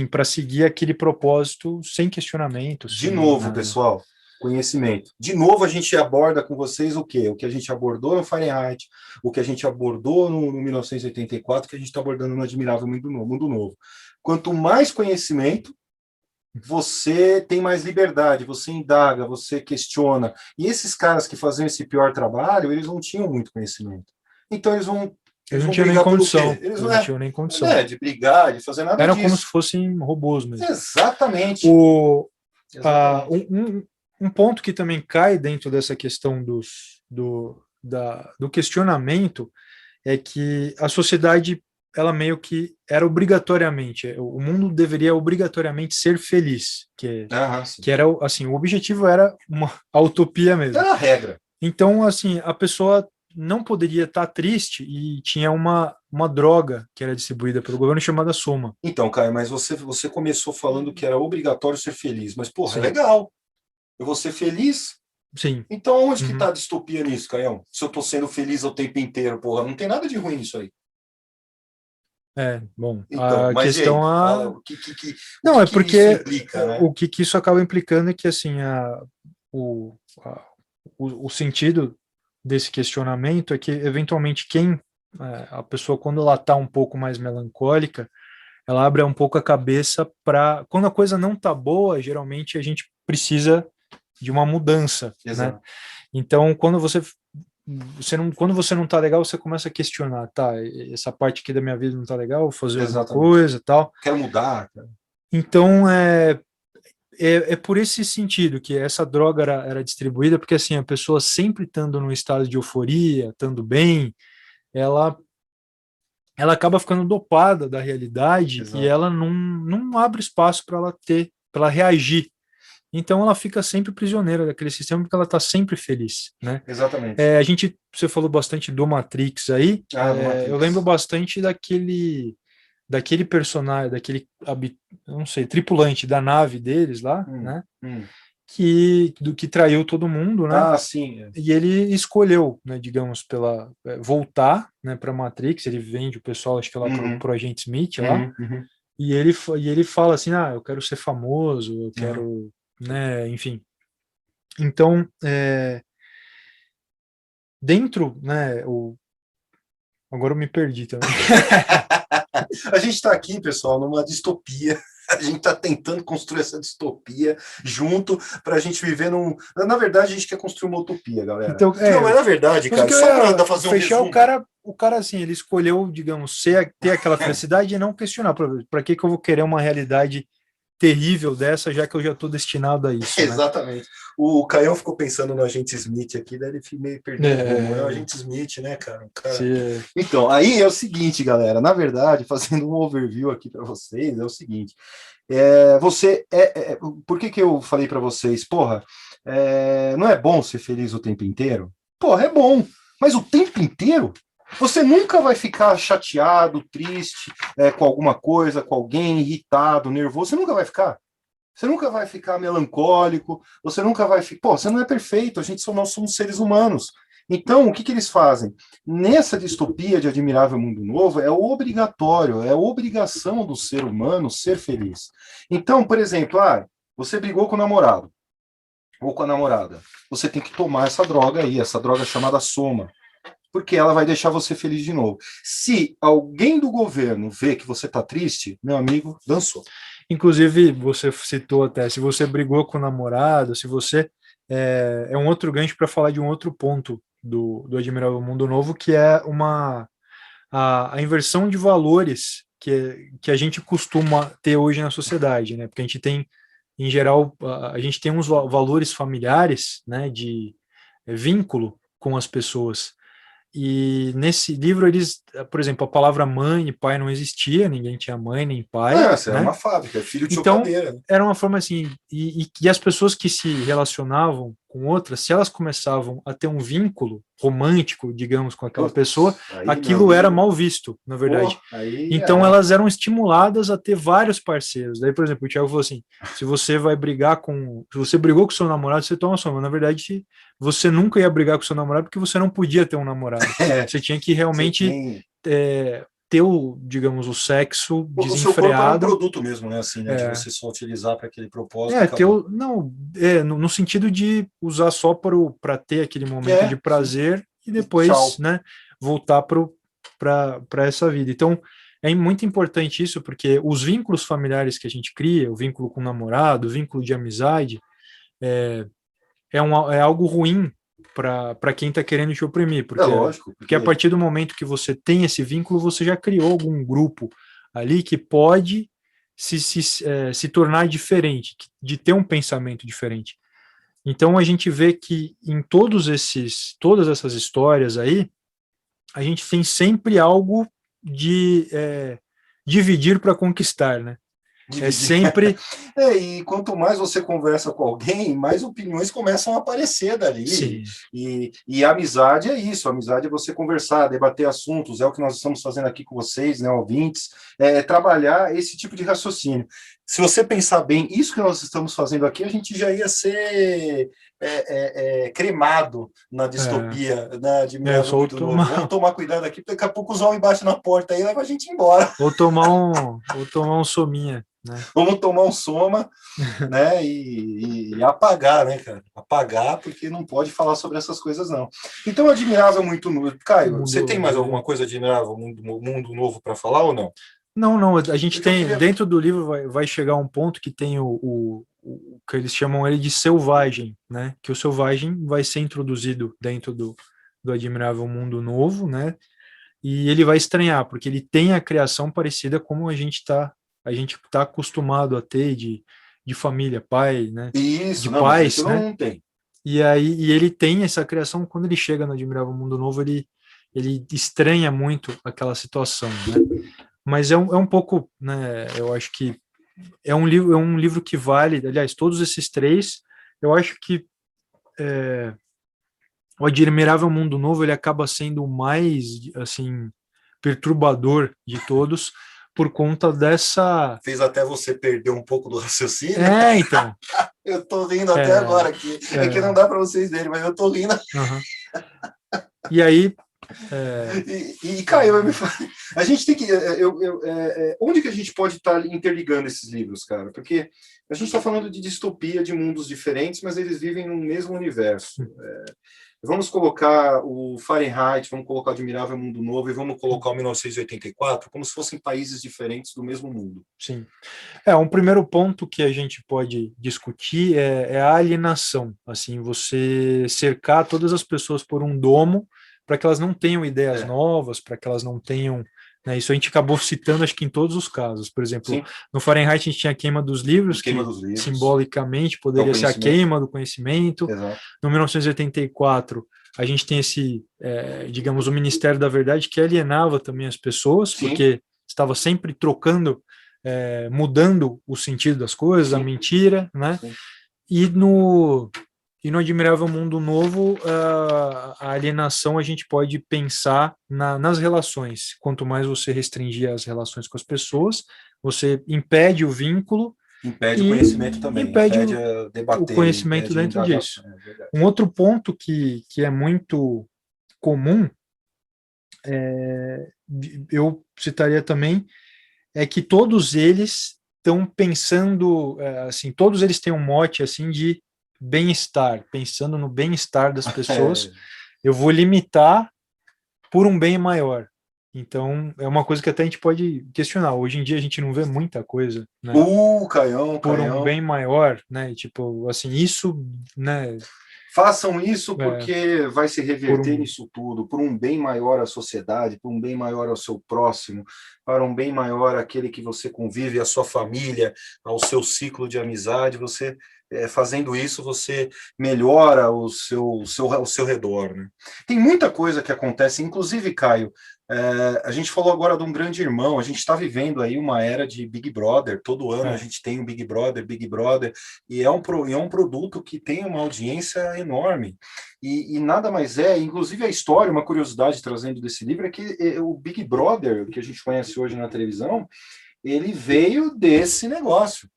Speaker 3: para seguir aquele propósito sem questionamento.
Speaker 2: De novo, pessoal, conhecimento. De novo, a gente aborda com vocês o quê? O que a gente abordou no Fahrenheit, o que a gente abordou no 1984, que a gente está abordando no Admirável Mundo Novo. Quanto mais conhecimento, você tem mais liberdade, você indaga, você questiona. E esses caras que faziam esse pior trabalho, eles não tinham muito conhecimento. Então, eles não tinham nem condição. Eles não tinham nem condição. De brigar, de fazer nada
Speaker 3: Era
Speaker 2: disso.
Speaker 3: Como se fossem robôs mesmo.
Speaker 2: Exatamente.
Speaker 3: Um ponto que também cai dentro dessa questão do questionamento é que a sociedade, ela meio que era obrigatoriamente, o mundo deveria obrigatoriamente ser feliz, que era, assim, o objetivo era a utopia mesmo.
Speaker 2: Era a regra.
Speaker 3: Então, assim, a pessoa não poderia estar triste e tinha uma droga que era distribuída pelo governo chamada Soma.
Speaker 2: Então, Caio, mas você começou falando que era obrigatório ser feliz, mas, porra, é legal. Eu vou ser feliz?
Speaker 3: Sim.
Speaker 2: Então, onde que está a distopia nisso, Caião? Se eu estou sendo feliz o tempo inteiro, porra, não tem nada de ruim nisso aí.
Speaker 3: Bom,
Speaker 2: então,
Speaker 3: a questão...
Speaker 2: Fala,
Speaker 3: não, é porque
Speaker 2: isso implica, né?
Speaker 3: O que isso acaba implicando é que, assim, o sentido desse questionamento é que, eventualmente, a pessoa, quando ela está um pouco mais melancólica, ela abre um pouco a cabeça para... Quando a coisa não está boa, geralmente a gente precisa de uma mudança, né? Então, quando você não está legal, você começa a questionar, tá, essa parte aqui da minha vida não está legal, vou fazer alguma coisa, tal.
Speaker 2: Quero mudar, cara.
Speaker 3: Então, é por esse sentido que essa droga era distribuída, porque, assim, a pessoa sempre estando num estado de euforia, estando bem, ela acaba ficando dopada da realidade. Exato. E ela não abre espaço para ela reagir. Então ela fica sempre prisioneira daquele sistema porque ela está sempre feliz, né?
Speaker 2: Exatamente.
Speaker 3: Você falou bastante do Matrix aí. Matrix. Eu lembro bastante daquele personagem, não sei, tripulante da nave deles lá, né? Que traiu todo mundo, né?
Speaker 2: Ah, sim.
Speaker 3: E ele escolheu, né, digamos, voltar, né, para Matrix. Ele vende o pessoal, acho que lá pro agente Smith lá. E ele fala assim, eu quero ser famoso, eu quero, né, enfim. Então, dentro, né, agora eu me perdi também.
Speaker 2: A gente está aqui, pessoal, numa distopia. A gente está tentando construir essa distopia junto para a gente viver Na verdade, a gente quer construir uma utopia, galera.
Speaker 3: Então,
Speaker 2: não, mas na verdade, cara, só para fazer um
Speaker 3: fechar
Speaker 2: resumo.
Speaker 3: O cara o cara, assim, ele escolheu, digamos, ter aquela felicidade e não questionar, para que eu vou querer uma realidade terrível dessa, já que eu já estou destinado a isso, né?
Speaker 2: Exatamente. O Caião ficou pensando no agente Smith aqui, daí ele meio perdeu o rumo. É o agente Smith, né, cara? Então, aí é o seguinte, galera, na verdade, fazendo um overview aqui para vocês, é o seguinte, por que eu falei para vocês, porra, não é bom ser feliz o tempo inteiro? Porra, é bom, mas o tempo inteiro? Você nunca vai ficar chateado, triste, com alguma coisa, com alguém, irritado, nervoso, você nunca vai ficar. Você nunca vai ficar melancólico, você nunca vai ficar. Pô, você não é perfeito, nós somos seres humanos. Então, o que eles fazem? Nessa distopia de Admirável Mundo Novo, é obrigatório, é obrigação do ser humano ser feliz. Então, por exemplo, você brigou com o namorado ou com a namorada. Você tem que tomar essa droga aí, essa droga chamada soma, porque ela vai deixar você feliz de novo. Se alguém do governo vê que você está triste, meu amigo, dançou.
Speaker 3: Inclusive, você citou até, se você brigou com o namorado, se você... É um outro gancho para falar de um outro ponto do Admirável Mundo Novo, que é a inversão de valores que a gente costuma ter hoje na sociedade, né? Porque a gente tem, em geral, a gente tem uns valores familiares, né, de vínculo com as pessoas. E nesse livro, por exemplo, a palavra mãe e pai não existia, ninguém tinha mãe nem pai.
Speaker 2: Essa
Speaker 3: né?
Speaker 2: Era uma fábrica, filho de
Speaker 3: Então,
Speaker 2: chocadeira. Né?
Speaker 3: Era uma forma assim, e as pessoas que se relacionavam com outras, se elas começavam a ter um vínculo romântico, digamos, com aquela pessoa, aquilo era mal visto, na verdade. Então, elas eram estimuladas a ter vários parceiros. Daí, por exemplo, o Thiago falou assim, se você brigou com seu namorado, você toma soma. Na verdade, você nunca ia brigar com seu namorado porque você não podia ter um namorado. Você tinha que realmente ter digamos, o sexo desenfreado. O seu corpo é um
Speaker 2: produto mesmo, né? Assim, né? De você só utilizar para aquele propósito.
Speaker 3: No sentido de usar só para ter aquele momento de prazer e depois, né, voltar para essa vida. Então, é muito importante isso, porque os vínculos familiares que a gente cria, o vínculo com o namorado, o vínculo de amizade, é algo ruim para quem está querendo te oprimir, porque a partir do momento que você tem esse vínculo, você já criou algum grupo ali que pode se tornar diferente, de ter um pensamento diferente. Então a gente vê que em todas essas histórias aí, a gente tem sempre algo de dividir para conquistar, né? É sempre...
Speaker 2: e quanto mais você conversa com alguém, mais opiniões começam a aparecer dali.
Speaker 3: Sim.
Speaker 2: E a amizade é isso, a amizade é você conversar, debater assuntos, é o que nós estamos fazendo aqui com vocês, né, ouvintes, trabalhar esse tipo de raciocínio. Se você pensar bem, isso que nós estamos fazendo aqui, a gente já ia ser cremado na distopia, de Vamos tomar cuidado aqui, porque daqui a pouco os homens embaixo na porta aí leva a gente embora.
Speaker 3: Ou tomar um sominha. Né?
Speaker 2: Vamos tomar um soma, né, e apagar, né, cara? Apagar, porque não pode falar sobre essas coisas, não. Então, Admirável Muito Novo. Caio, você tem mais alguma coisa Admirável Mundo Novo para falar ou não?
Speaker 3: Não, a gente tem, dentro do livro vai chegar um ponto que tem o que eles chamam ele de selvagem, né? Que o selvagem vai ser introduzido dentro do Admirável Mundo Novo, né? E ele vai estranhar, porque ele tem a criação parecida como a gente tá acostumado a ter de família, pai, né?
Speaker 2: Isso,
Speaker 3: de pais, né?
Speaker 2: Não tem.
Speaker 3: E ele tem essa criação, quando ele chega no Admirável Mundo Novo, ele estranha muito aquela situação, né? Mas é um pouco, né? Eu acho que é um livro que vale, aliás, todos esses três, eu acho que o Admirável Mundo Novo ele acaba sendo o mais, assim, perturbador de todos, por conta dessa...
Speaker 2: Fez até você perder um pouco do raciocínio.
Speaker 3: Então.
Speaker 2: Eu tô rindo até agora aqui. É que não dá para vocês verem, mas eu tô rindo.
Speaker 3: Uhum. E aí...
Speaker 2: Caio, a gente tem que... onde que a gente pode estar interligando esses livros, cara? Porque a gente está falando de distopia, de mundos diferentes, mas eles vivem no mesmo universo. Vamos colocar o Fahrenheit, vamos colocar o Admirável Mundo Novo e vamos colocar o 1984 como se fossem países diferentes do mesmo mundo.
Speaker 3: Sim. Um primeiro ponto que a gente pode discutir é a alienação. Assim, você cercar todas as pessoas por um domo, para que elas não tenham ideias novas, para que elas não tenham, né, isso a gente acabou citando, acho que em todos os casos. Por exemplo,
Speaker 2: Sim.
Speaker 3: no Fahrenheit a gente tinha a queima dos livros,
Speaker 2: Queima
Speaker 3: que
Speaker 2: dos livros.
Speaker 3: simbolicamente poderia ser a queima do conhecimento.
Speaker 2: Exato.
Speaker 3: No 1984, a gente tem esse, digamos, o Ministério da Verdade, que alienava também as pessoas,
Speaker 2: Sim.
Speaker 3: porque estava sempre trocando, mudando o sentido das coisas,
Speaker 2: Sim.
Speaker 3: a mentira, né?
Speaker 2: Sim.
Speaker 3: E no Admirável Mundo Novo, a alienação a gente pode pensar nas relações. Quanto mais você restringir as relações com as pessoas, você impede o vínculo.
Speaker 2: Impede o conhecimento também.
Speaker 3: Impede
Speaker 2: a debater,
Speaker 3: o conhecimento dentro disso. Um outro ponto que é muito comum, eu citaria também, é que todos eles estão pensando, assim, todos eles têm um mote assim de bem-estar, pensando no bem-estar das pessoas. Eu vou limitar por um bem maior. Então, é uma coisa que até a gente pode questionar. Hoje em dia a gente não vê muita coisa, né? Por um bem maior, né? Tipo, assim, isso, né?
Speaker 2: Façam isso porque vai se reverter nisso tudo, por um bem maior à sociedade, por um bem maior ao seu próximo, para um bem maior àquele que você convive, à sua família, ao seu ciclo de amizade. Você, fazendo isso, você melhora o seu redor, né? Tem muita coisa que acontece, inclusive, Caio, a gente falou agora de um grande irmão, a gente está vivendo aí uma era de Big Brother, todo ano a gente tem um Big Brother, e é um produto que tem uma audiência enorme, e nada mais inclusive a história, uma curiosidade trazendo desse livro, é que o Big Brother, que a gente conhece hoje na televisão, ele veio desse negócio,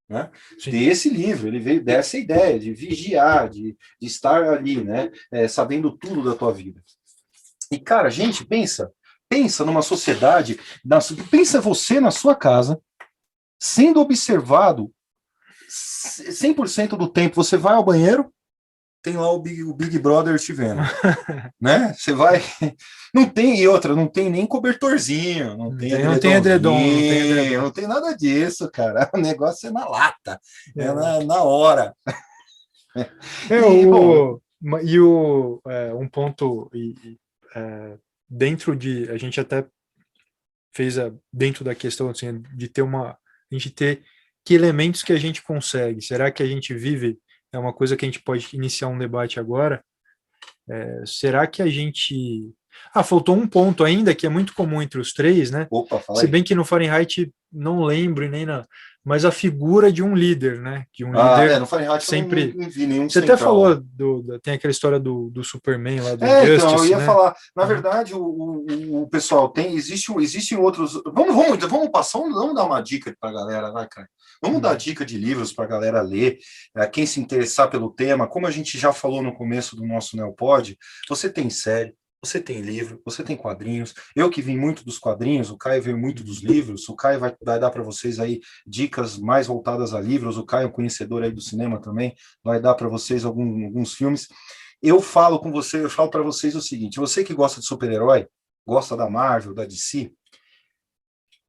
Speaker 2: né? Desse livro, ele veio dessa ideia de vigiar, de estar ali, né? Sabendo tudo da tua vida. E, cara, gente, pensa numa sociedade, pensa você na sua casa, sendo observado 100% do tempo. Você vai ao banheiro, tem lá o Big Brother te vendo, né? Você vai, não tem nem cobertorzinho, não tem edredom, não tem nada disso, cara. O negócio é na lata, na hora.
Speaker 3: Um ponto dentro de, a gente até fez dentro da questão assim, de ter a gente ter que elementos que a gente consegue. Será que a gente vive? É uma coisa que a gente pode iniciar um debate agora. Será que a gente... faltou um ponto ainda que é muito comum entre os três, né?
Speaker 2: Opa, fala
Speaker 3: Se
Speaker 2: aí.
Speaker 3: bem que no Fahrenheit não lembro nem mas a figura de um líder, né? De um líder
Speaker 2: no Fahrenheit
Speaker 3: sempre.
Speaker 2: Eu não vi nenhum
Speaker 3: Você
Speaker 2: central.
Speaker 3: até falou tem aquela história do Superman lá do
Speaker 2: Justice,
Speaker 3: então,
Speaker 2: eu ia
Speaker 3: né?
Speaker 2: falar. Na verdade, o pessoal existem outros. Vamos passar, vamos dar uma dica para a galera, né, cara? Vamos dar dica de livros para a galera ler. Quem se interessar pelo tema, como a gente já falou no começo do nosso Neopod, você tem série, você tem livro, você tem quadrinhos. Eu que vim muito dos quadrinhos, o Caio veio muito dos livros. O Caio vai dar para vocês aí dicas mais voltadas a livros. O Caio é um conhecedor aí do cinema também, vai dar para vocês alguns filmes. Eu falo para vocês o seguinte: você que gosta de super-herói, gosta da Marvel, da DC,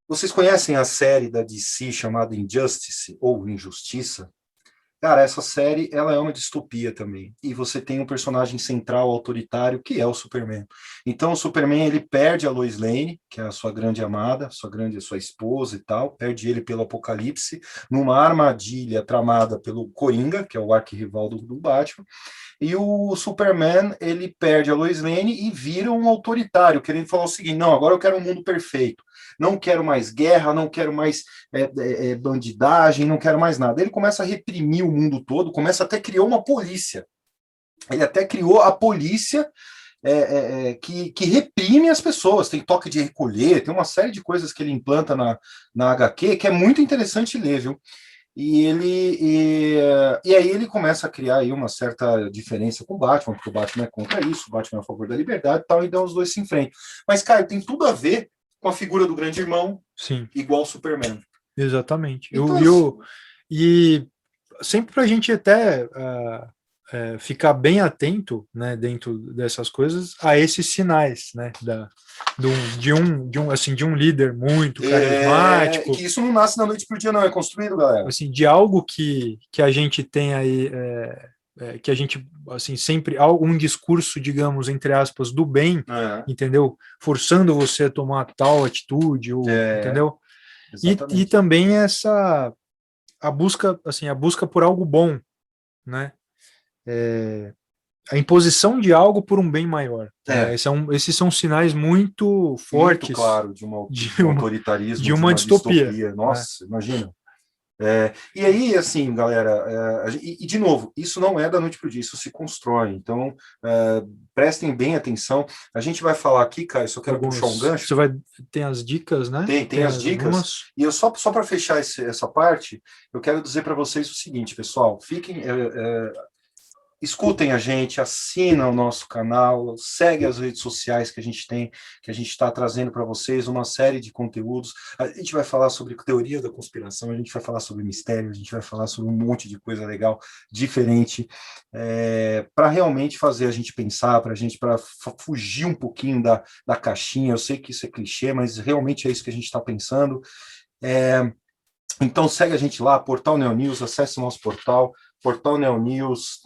Speaker 2: vocês conhecem a série da DC chamada Injustice ou Injustiça? Cara, essa série, ela é uma distopia também. E você tem um personagem central, autoritário, que é o Superman. Então, o Superman, ele perde a Lois Lane, que é a sua grande amada, sua esposa e tal, perde ele pelo Apocalipse, numa armadilha tramada pelo Coringa, que é o arquirrival do Batman. E o Superman, ele perde a Lois Lane e vira um autoritário, querendo falar o seguinte: não, agora eu quero um mundo perfeito. Não quero mais guerra, não quero mais bandidagem, não quero mais nada. Ele começa a reprimir o mundo todo, até criou uma polícia. Ele até criou a polícia que reprime as pessoas. Tem toque de recolher, tem uma série de coisas que ele implanta na HQ que é muito interessante ler, viu? E aí ele começa a criar aí uma certa diferença com o Batman, porque o Batman é contra isso, o Batman é a favor da liberdade e tal, então os dois se enfrentam. Mas, cara, tem tudo a ver com a figura do grande irmão,
Speaker 3: sim,
Speaker 2: igual o Superman.
Speaker 3: Exatamente.
Speaker 2: Então,
Speaker 3: E sempre para a gente até ficar bem atento, né, dentro dessas coisas, a esses sinais, né, de um líder muito carismático.
Speaker 2: Que isso não nasce da noite pro dia, não, é construído, galera.
Speaker 3: Assim, de algo que a gente tem aí que a gente, assim, sempre há um discurso, digamos, entre aspas, do bem, entendeu? Forçando você a tomar tal atitude, ou, entendeu? E também a busca, assim, a busca por algo bom, né? A imposição de algo por um bem maior. Né? Esses são sinais muito fortes.
Speaker 2: Muito claro, de um autoritarismo,
Speaker 3: de uma distopia.
Speaker 2: Nossa, imagina. E aí, assim, galera, e de novo, isso não é da noite para o dia, isso se constrói. Então, prestem bem atenção. A gente vai falar aqui, Caio, só quero puxar um gancho.
Speaker 3: Tem as dicas, né?
Speaker 2: Tem as dicas. Algumas. E eu só para fechar essa parte, eu quero dizer para vocês o seguinte, pessoal, escutem a gente, assinam o nosso canal, segue as redes sociais que a gente tem, que a gente está trazendo para vocês uma série de conteúdos. A gente vai falar sobre teoria da conspiração, a gente vai falar sobre mistério, a gente vai falar sobre um monte de coisa legal, diferente, para realmente fazer a gente pensar, para fugir um pouquinho da caixinha. Eu sei que isso é clichê, mas realmente é isso que a gente está pensando. Então segue a gente lá, Portal Neonews, acesse o nosso Portal Neonews,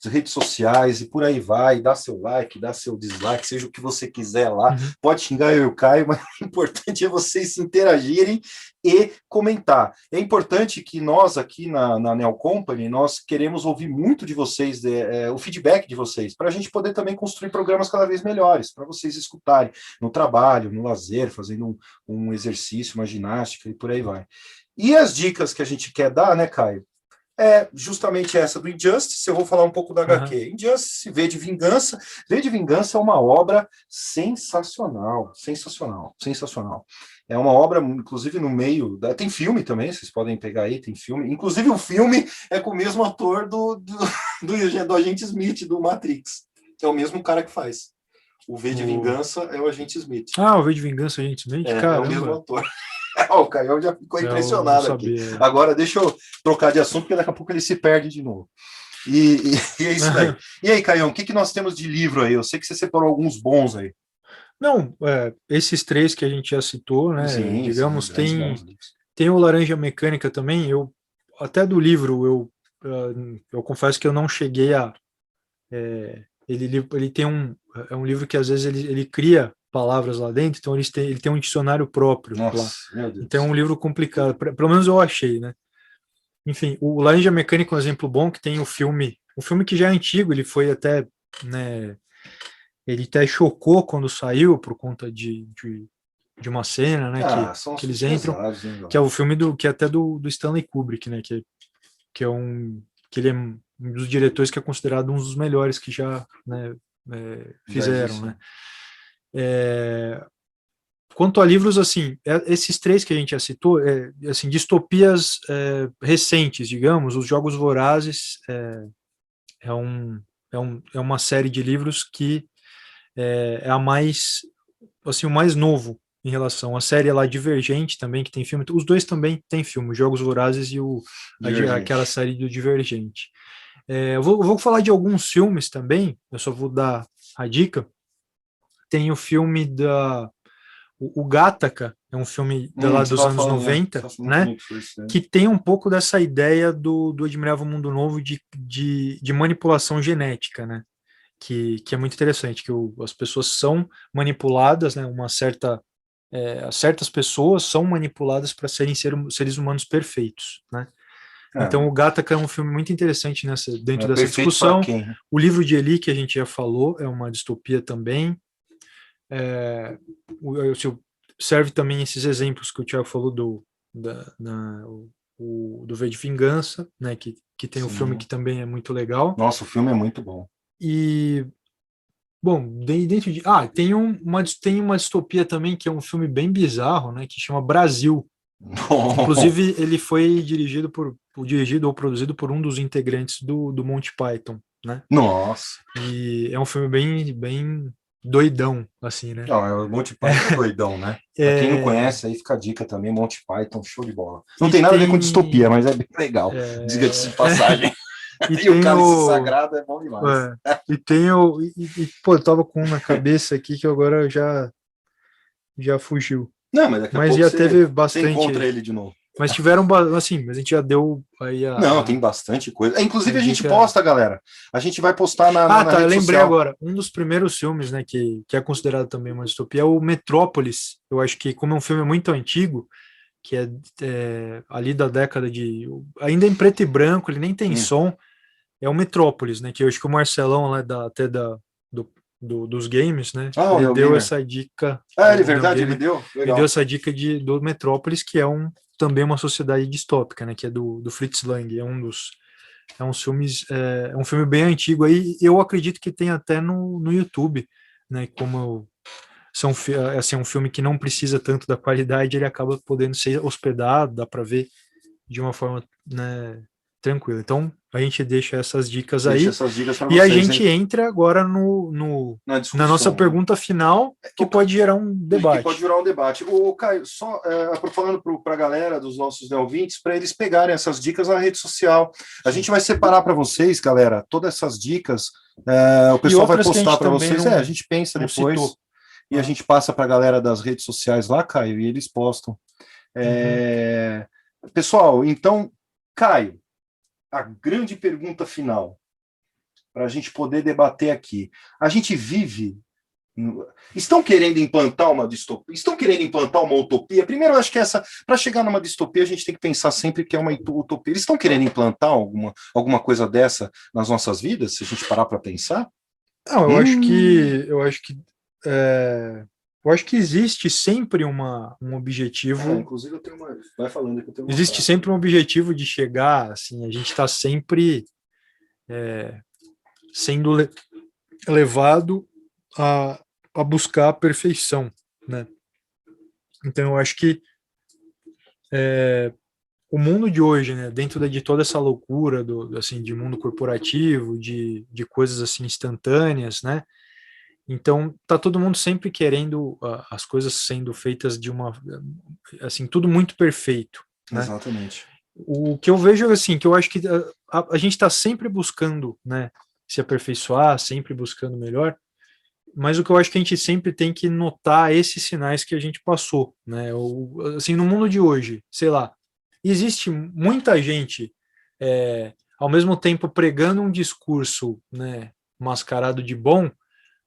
Speaker 2: redes sociais e por aí vai, dá seu like, dá seu dislike, seja o que você quiser lá, pode xingar eu e o Caio, mas o importante é vocês se interagirem e comentar. É importante que nós aqui na Neo Company, nós queremos ouvir muito de vocês, o feedback de vocês, para a gente poder também construir programas cada vez melhores, para vocês escutarem no trabalho, no lazer, fazendo um exercício, uma ginástica e por aí vai. E as dicas que a gente quer dar, né, Caio? É justamente essa do Injustice. Eu vou falar um pouco da HQ. Injustice, V de Vingança. V de Vingança é uma obra sensacional. É uma obra, inclusive, no meio... Tem filme também, vocês podem pegar aí, tem filme. Inclusive, o filme é com o mesmo ator do Agente Smith, do Matrix. É o mesmo cara que faz. O V de Vingança é o Agente Smith.
Speaker 3: O V de Vingança, Agente Smith?
Speaker 2: É o mesmo ator. O Caio já ficou impressionado aqui. Agora, deixa eu trocar de assunto, porque daqui a pouco ele se perde de novo. E é isso aí. E aí, Caio, o que nós temos de livro aí? Eu sei que você separou alguns bons aí.
Speaker 3: Não, esses 3 que a gente já citou, né?
Speaker 2: Sim,
Speaker 3: digamos, tem o Laranja Mecânica também. Até do livro, eu confesso que eu não cheguei a... ele tem é um livro que às vezes ele cria palavras lá dentro, então ele tem um dicionário próprio.
Speaker 2: Nossa, meu Deus.
Speaker 3: Então é um livro complicado, pelo menos eu achei, né? Enfim, o Laranja Mecânica é um exemplo bom, que tem o filme que já é antigo, ele foi até, né, ele até chocou quando saiu por conta de uma cena, né, que eles entram, que é o filme que é até do Stanley Kubrick, né, que ele é um dos diretores que é considerado um dos melhores que já, né, fizeram, né. Quanto a livros, assim, esses 3 que a gente já citou, assim, distopias recentes, digamos, Os Jogos Vorazes é uma série de livros que é a mais, assim, o mais novo em relação à série lá Divergente também, que tem filme, os 2 também tem filme, Jogos Vorazes e aquela série do Divergente. Eu vou falar de alguns filmes também, eu só vou dar a dica. Tem o filme o Gattaca, é um filme lá dos anos 90, né? Que tem um pouco dessa ideia do Admirável Mundo Novo de manipulação genética, né? Que é muito interessante, que as pessoas são manipuladas, né? Certas pessoas são manipuladas para serem seres humanos perfeitos, né? Então o Gattaca é um filme muito interessante dentro dessa discussão. O livro de Eli, que a gente já falou, é uma distopia também. Serve também esses exemplos que o Thiago falou do V de Vingança, né, que tem um filme que também é muito legal.
Speaker 2: Nossa, o filme é muito bom.
Speaker 3: E, bom, dentro de... tem uma distopia também, que é um filme bem bizarro, né, que chama Brasil. Inclusive, ele foi dirigido ou produzido por um dos integrantes do Monty Python, né?
Speaker 2: Nossa!
Speaker 3: E é um filme bem doidão, assim, né?
Speaker 2: Não, o Monty Python é doidão, né? Pra quem não conhece, aí fica a dica também, Monty Python, show de bola. Não tem nada a ver com distopia, mas é bem legal, diga-se de passagem. E o Cálice Sagrado é bom demais.
Speaker 3: Pô, eu tava com um na cabeça aqui que agora já fugiu.
Speaker 2: Não, mas daqui a pouco
Speaker 3: já teve bastante...
Speaker 2: você encontra ele de novo.
Speaker 3: Mas tiveram, assim, mas a gente já deu aí
Speaker 2: Não, tem bastante coisa. Inclusive, a gente
Speaker 3: dica.
Speaker 2: posta, galera. A gente vai postar na
Speaker 3: tá, eu
Speaker 2: rede
Speaker 3: lembrei
Speaker 2: social.
Speaker 3: agora. Um dos primeiros filmes, né, que é considerado também uma distopia é o Metrópolis. Eu acho que, como é um filme muito antigo, que é ali da década de... Ainda em preto e branco, ele nem tem som. É o Metrópolis, né, que eu acho que o Marcelão, lá dos games, né,
Speaker 2: Ah,
Speaker 3: ele
Speaker 2: o
Speaker 3: deu
Speaker 2: gamer.
Speaker 3: essa dica...
Speaker 2: Ah, ele,
Speaker 3: o
Speaker 2: verdade,
Speaker 3: Neogamer,
Speaker 2: ele deu?
Speaker 3: ele
Speaker 2: Legal.
Speaker 3: deu essa dica do Metrópolis, que é também uma sociedade distópica, né, que é do Fritz Lang, é um filmes, é um filme bem antigo aí, eu acredito que tem até no YouTube, né, assim, um filme que não precisa tanto da qualidade, ele acaba podendo ser hospedado, dá para ver de uma forma, né, tranquila. Então, a gente deixa essas dicas
Speaker 2: Deixa
Speaker 3: aí,
Speaker 2: essas dicas para
Speaker 3: e a
Speaker 2: vocês,
Speaker 3: gente
Speaker 2: hein?
Speaker 3: entra agora
Speaker 2: Na
Speaker 3: na nossa
Speaker 2: discussão, né?
Speaker 3: pergunta final, que pode gerar um
Speaker 2: Que
Speaker 3: debate.
Speaker 2: pode virar um debate. O Caio, só falando para a galera dos nossos ouvintes, para eles pegarem essas dicas na rede social. A gente vai separar para vocês, galera, todas essas dicas. O pessoal vai postar para vocês. A gente pensa depois. Citou. E a gente passa para a galera das redes sociais lá, Caio, e eles postam. Pessoal, então, Caio, a grande pergunta final, para a gente poder debater aqui. A gente vive... Estão querendo implantar uma distopia? Estão querendo implantar uma utopia? Primeiro, eu acho que para chegar numa distopia, a gente tem que pensar sempre que é uma utopia. Eles estão querendo implantar alguma coisa dessa nas nossas vidas, se a gente parar para pensar?
Speaker 3: Não, eu acho que existe sempre um objetivo.
Speaker 2: Inclusive, eu tenho uma. Vai falando que eu tenho uma
Speaker 3: existe
Speaker 2: frase.
Speaker 3: sempre um objetivo de chegar, assim, a gente está sempre sendo levado a buscar a perfeição, né? Então, eu acho que o mundo de hoje, né, dentro de toda essa loucura assim, de mundo corporativo, de coisas assim instantâneas, né? Então, tá todo mundo sempre querendo as coisas sendo feitas assim, tudo muito perfeito, né?
Speaker 2: Exatamente.
Speaker 3: O que eu vejo, assim, que eu acho que a gente está sempre buscando, né, se aperfeiçoar, sempre buscando melhor, mas o que eu acho que a gente sempre tem que notar esses sinais que a gente passou, né? Assim, no mundo de hoje, sei lá, existe muita gente ao mesmo tempo pregando um discurso, né, mascarado de bom,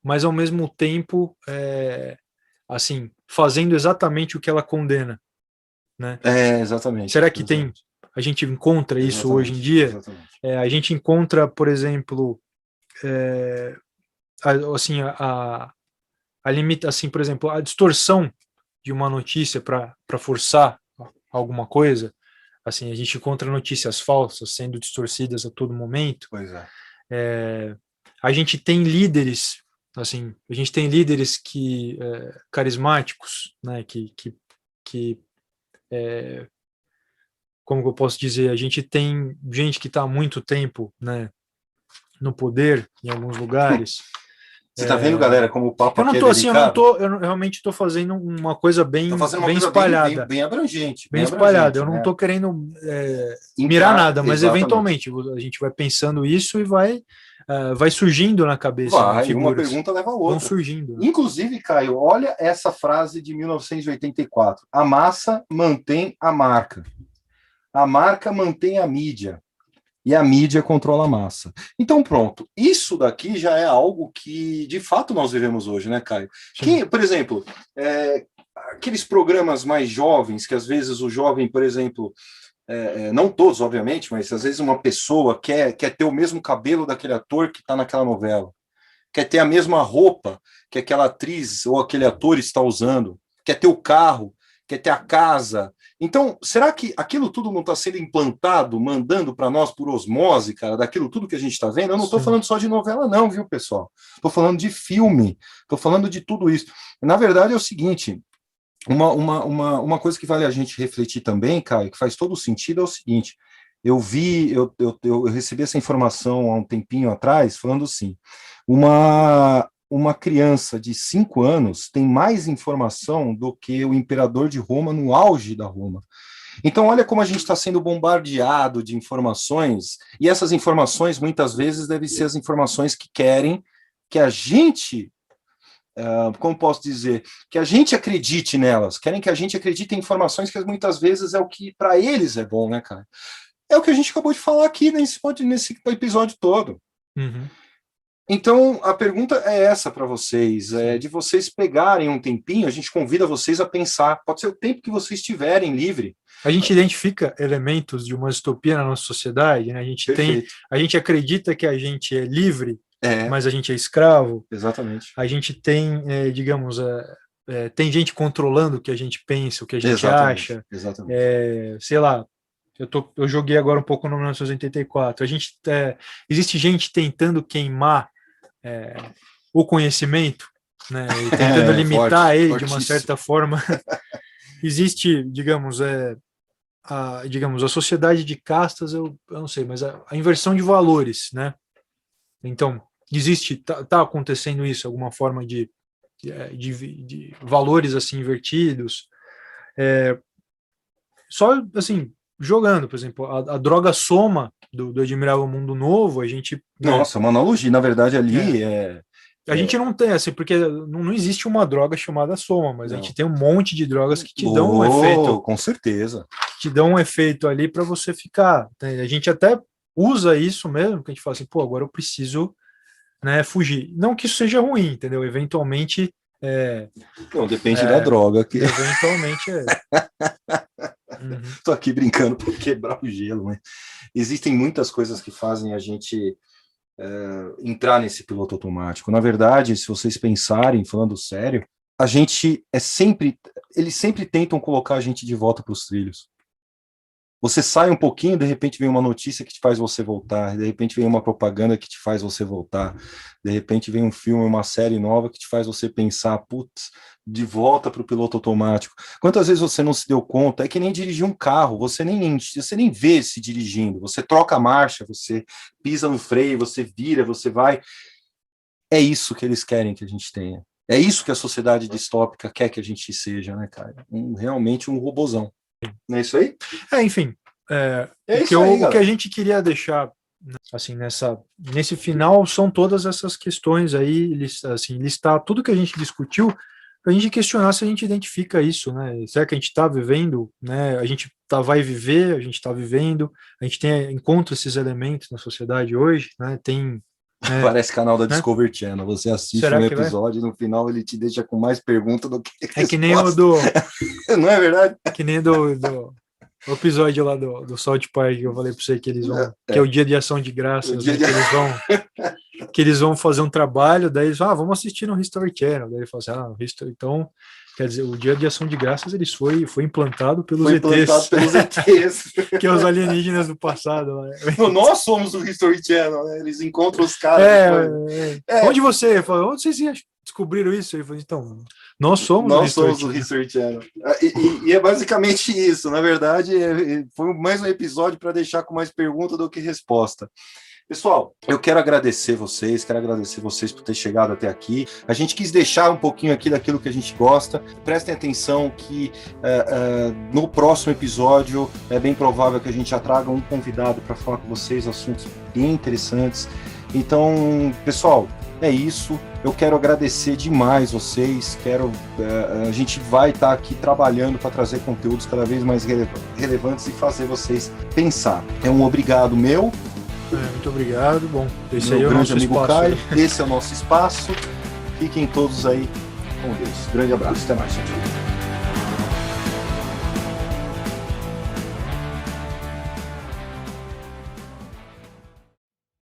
Speaker 3: mas ao mesmo tempo, assim, fazendo exatamente o que ela condena, né?
Speaker 2: Exatamente.
Speaker 3: Será que a gente encontra isso hoje em dia? A gente encontra, por exemplo, assim, assim, por exemplo, a distorção de uma notícia para forçar alguma coisa. Assim, a gente encontra notícias falsas sendo distorcidas a todo momento.
Speaker 2: Pois é.
Speaker 3: A gente tem líderes, assim, carismáticos, né, como que eu posso dizer, a gente tem gente que está há muito tempo, né, no poder em alguns lugares.
Speaker 2: Você tá vendo, galera, como o papo aqui é
Speaker 3: delicado? Eu realmente estou fazendo uma coisa bem espalhada.
Speaker 2: Bem abrangente.
Speaker 3: Bem espalhada. Eu não estou querendo mirar nada, mas eventualmente a gente vai pensando isso e vai surgindo na cabeça.
Speaker 2: Né, uma pergunta leva a outra.
Speaker 3: Vão surgindo.
Speaker 2: Né? Inclusive, Caio, olha essa frase de 1984. A massa mantém a marca. A marca mantém a mídia. E a mídia controla a massa. Então, pronto. Isso daqui já é algo que, de fato, nós vivemos hoje, né, Caio? Que, por exemplo, aqueles programas mais jovens, que às vezes o jovem, por exemplo, não todos, obviamente, mas às vezes uma pessoa quer ter o mesmo cabelo daquele ator que está naquela novela, quer ter a mesma roupa que aquela atriz ou aquele ator está usando, quer ter o carro, quer ter a casa. Então, será que aquilo tudo não está sendo implantado, mandando para nós por osmose, cara, daquilo tudo que a gente está vendo? Eu não estou falando só de novela, não, viu, pessoal? Estou falando de filme, estou falando de tudo isso. Na verdade, é o seguinte, uma coisa que vale a gente refletir também, Caio, que faz todo sentido, é o seguinte, eu recebi essa informação há um tempinho atrás, falando assim, uma criança de 5 anos tem mais informação do que o imperador de Roma no auge da Roma. Então, olha como a gente está sendo bombardeado de informações, e essas informações, muitas vezes, devem ser as informações que querem que a gente como posso dizer, que a gente acredite nelas, querem que a gente acredite em informações que muitas vezes é o que para eles é bom, né, cara? É o que a gente acabou de falar aqui nesse episódio todo.
Speaker 3: Uhum.
Speaker 2: Então, a pergunta é essa para vocês, de vocês pegarem um tempinho, a gente convida vocês a pensar, pode ser o tempo que vocês tiverem livre.
Speaker 3: A gente identifica elementos de uma distopia na nossa sociedade, né? A gente acredita que a gente é livre, mas a gente é escravo.
Speaker 2: Exatamente.
Speaker 3: A gente tem, digamos, tem gente controlando o que a gente pensa, o que a gente acha.
Speaker 2: Exatamente.
Speaker 3: Sei lá, eu joguei agora um pouco no 1984. Existe gente tentando queimar o conhecimento, né? E tentando limitar ele de uma certa forma. Existe, digamos, a sociedade de castas, eu não sei, mas a inversão de valores, né? Então, tá acontecendo isso, alguma forma de valores assim invertidos. Só assim, jogando, por exemplo, a droga soma do Admirável Mundo Novo, a gente...
Speaker 2: Nossa, uma analogia, na verdade, ali
Speaker 3: a gente não tem, assim, porque não existe uma droga chamada soma, mas a gente tem um monte de drogas que te dão um efeito.
Speaker 2: Com certeza.
Speaker 3: Que te dão um efeito ali para você ficar. A gente até usa isso mesmo, que a gente fala assim, pô, agora eu preciso, né, fugir. Não que isso seja ruim, entendeu? Eventualmente...
Speaker 2: Não, depende da droga. Que...
Speaker 3: Eventualmente
Speaker 2: Uhum. Tô aqui brincando para quebrar o gelo, mas existem muitas coisas que fazem a gente entrar nesse piloto automático. Na verdade, se vocês pensarem, falando sério, eles sempre tentam colocar a gente de volta para os trilhos. Você sai um pouquinho, de repente vem uma notícia que te faz você voltar, de repente vem uma propaganda que te faz você voltar, de repente vem um filme, uma série nova que te faz você pensar, putz, de volta para o piloto automático. Quantas vezes você não se deu conta? É que nem dirigir um carro, você nem vê se dirigindo, você troca a marcha, você pisa no freio, você vira, você vai. É isso que eles querem que a gente tenha. É isso que a sociedade distópica quer que a gente seja, né, cara? Realmente um robozão. Não é isso aí?
Speaker 3: Enfim, o que a gente queria deixar assim, nesse final são todas essas questões aí, assim, listar tudo que a gente discutiu, para a gente questionar se a gente identifica isso, né? Será que a gente está vivendo, né? A gente vai viver, a gente está vivendo, a gente encontra esses elementos na sociedade hoje, né?
Speaker 2: Parece canal da Discovery Channel. Você assiste um episódio e no final ele te deixa com mais perguntas do que resposta.
Speaker 3: É que nem o do...
Speaker 2: Não é verdade?
Speaker 3: Que nem do episódio lá do South Park que eu falei para você que eles vão... Que é o dia de ação de graças, né? Que eles vão fazer um trabalho, daí eles vamos assistir no History Channel. Daí ele fala assim, então... Quer dizer, o dia de ação de graças foi implantado pelos ETs. Que é os alienígenas do passado. Né?
Speaker 2: Nós somos o History Channel, né? Eles encontram os caras.
Speaker 3: Onde vocês descobriram isso? Ele falou, então, nós somos
Speaker 2: o History Channel. E é basicamente isso. Na verdade, foi mais um episódio para deixar com mais pergunta do que resposta. Pessoal, eu quero agradecer vocês por ter chegado até aqui. A gente quis deixar um pouquinho aqui daquilo que a gente gosta. Prestem atenção que no próximo episódio é bem provável que a gente já traga um convidado para falar com vocês assuntos bem interessantes. Então, pessoal, é isso. Eu quero agradecer demais vocês. A gente vai estar aqui trabalhando para trazer conteúdos cada vez mais relevantes e fazer vocês pensar. É um obrigado meu.
Speaker 3: Muito obrigado. Bom, esse
Speaker 2: aí é o nosso
Speaker 3: espaço.
Speaker 2: Caio, esse é o nosso espaço. Fiquem todos aí com Deus. Grande abraço. Até mais, gente.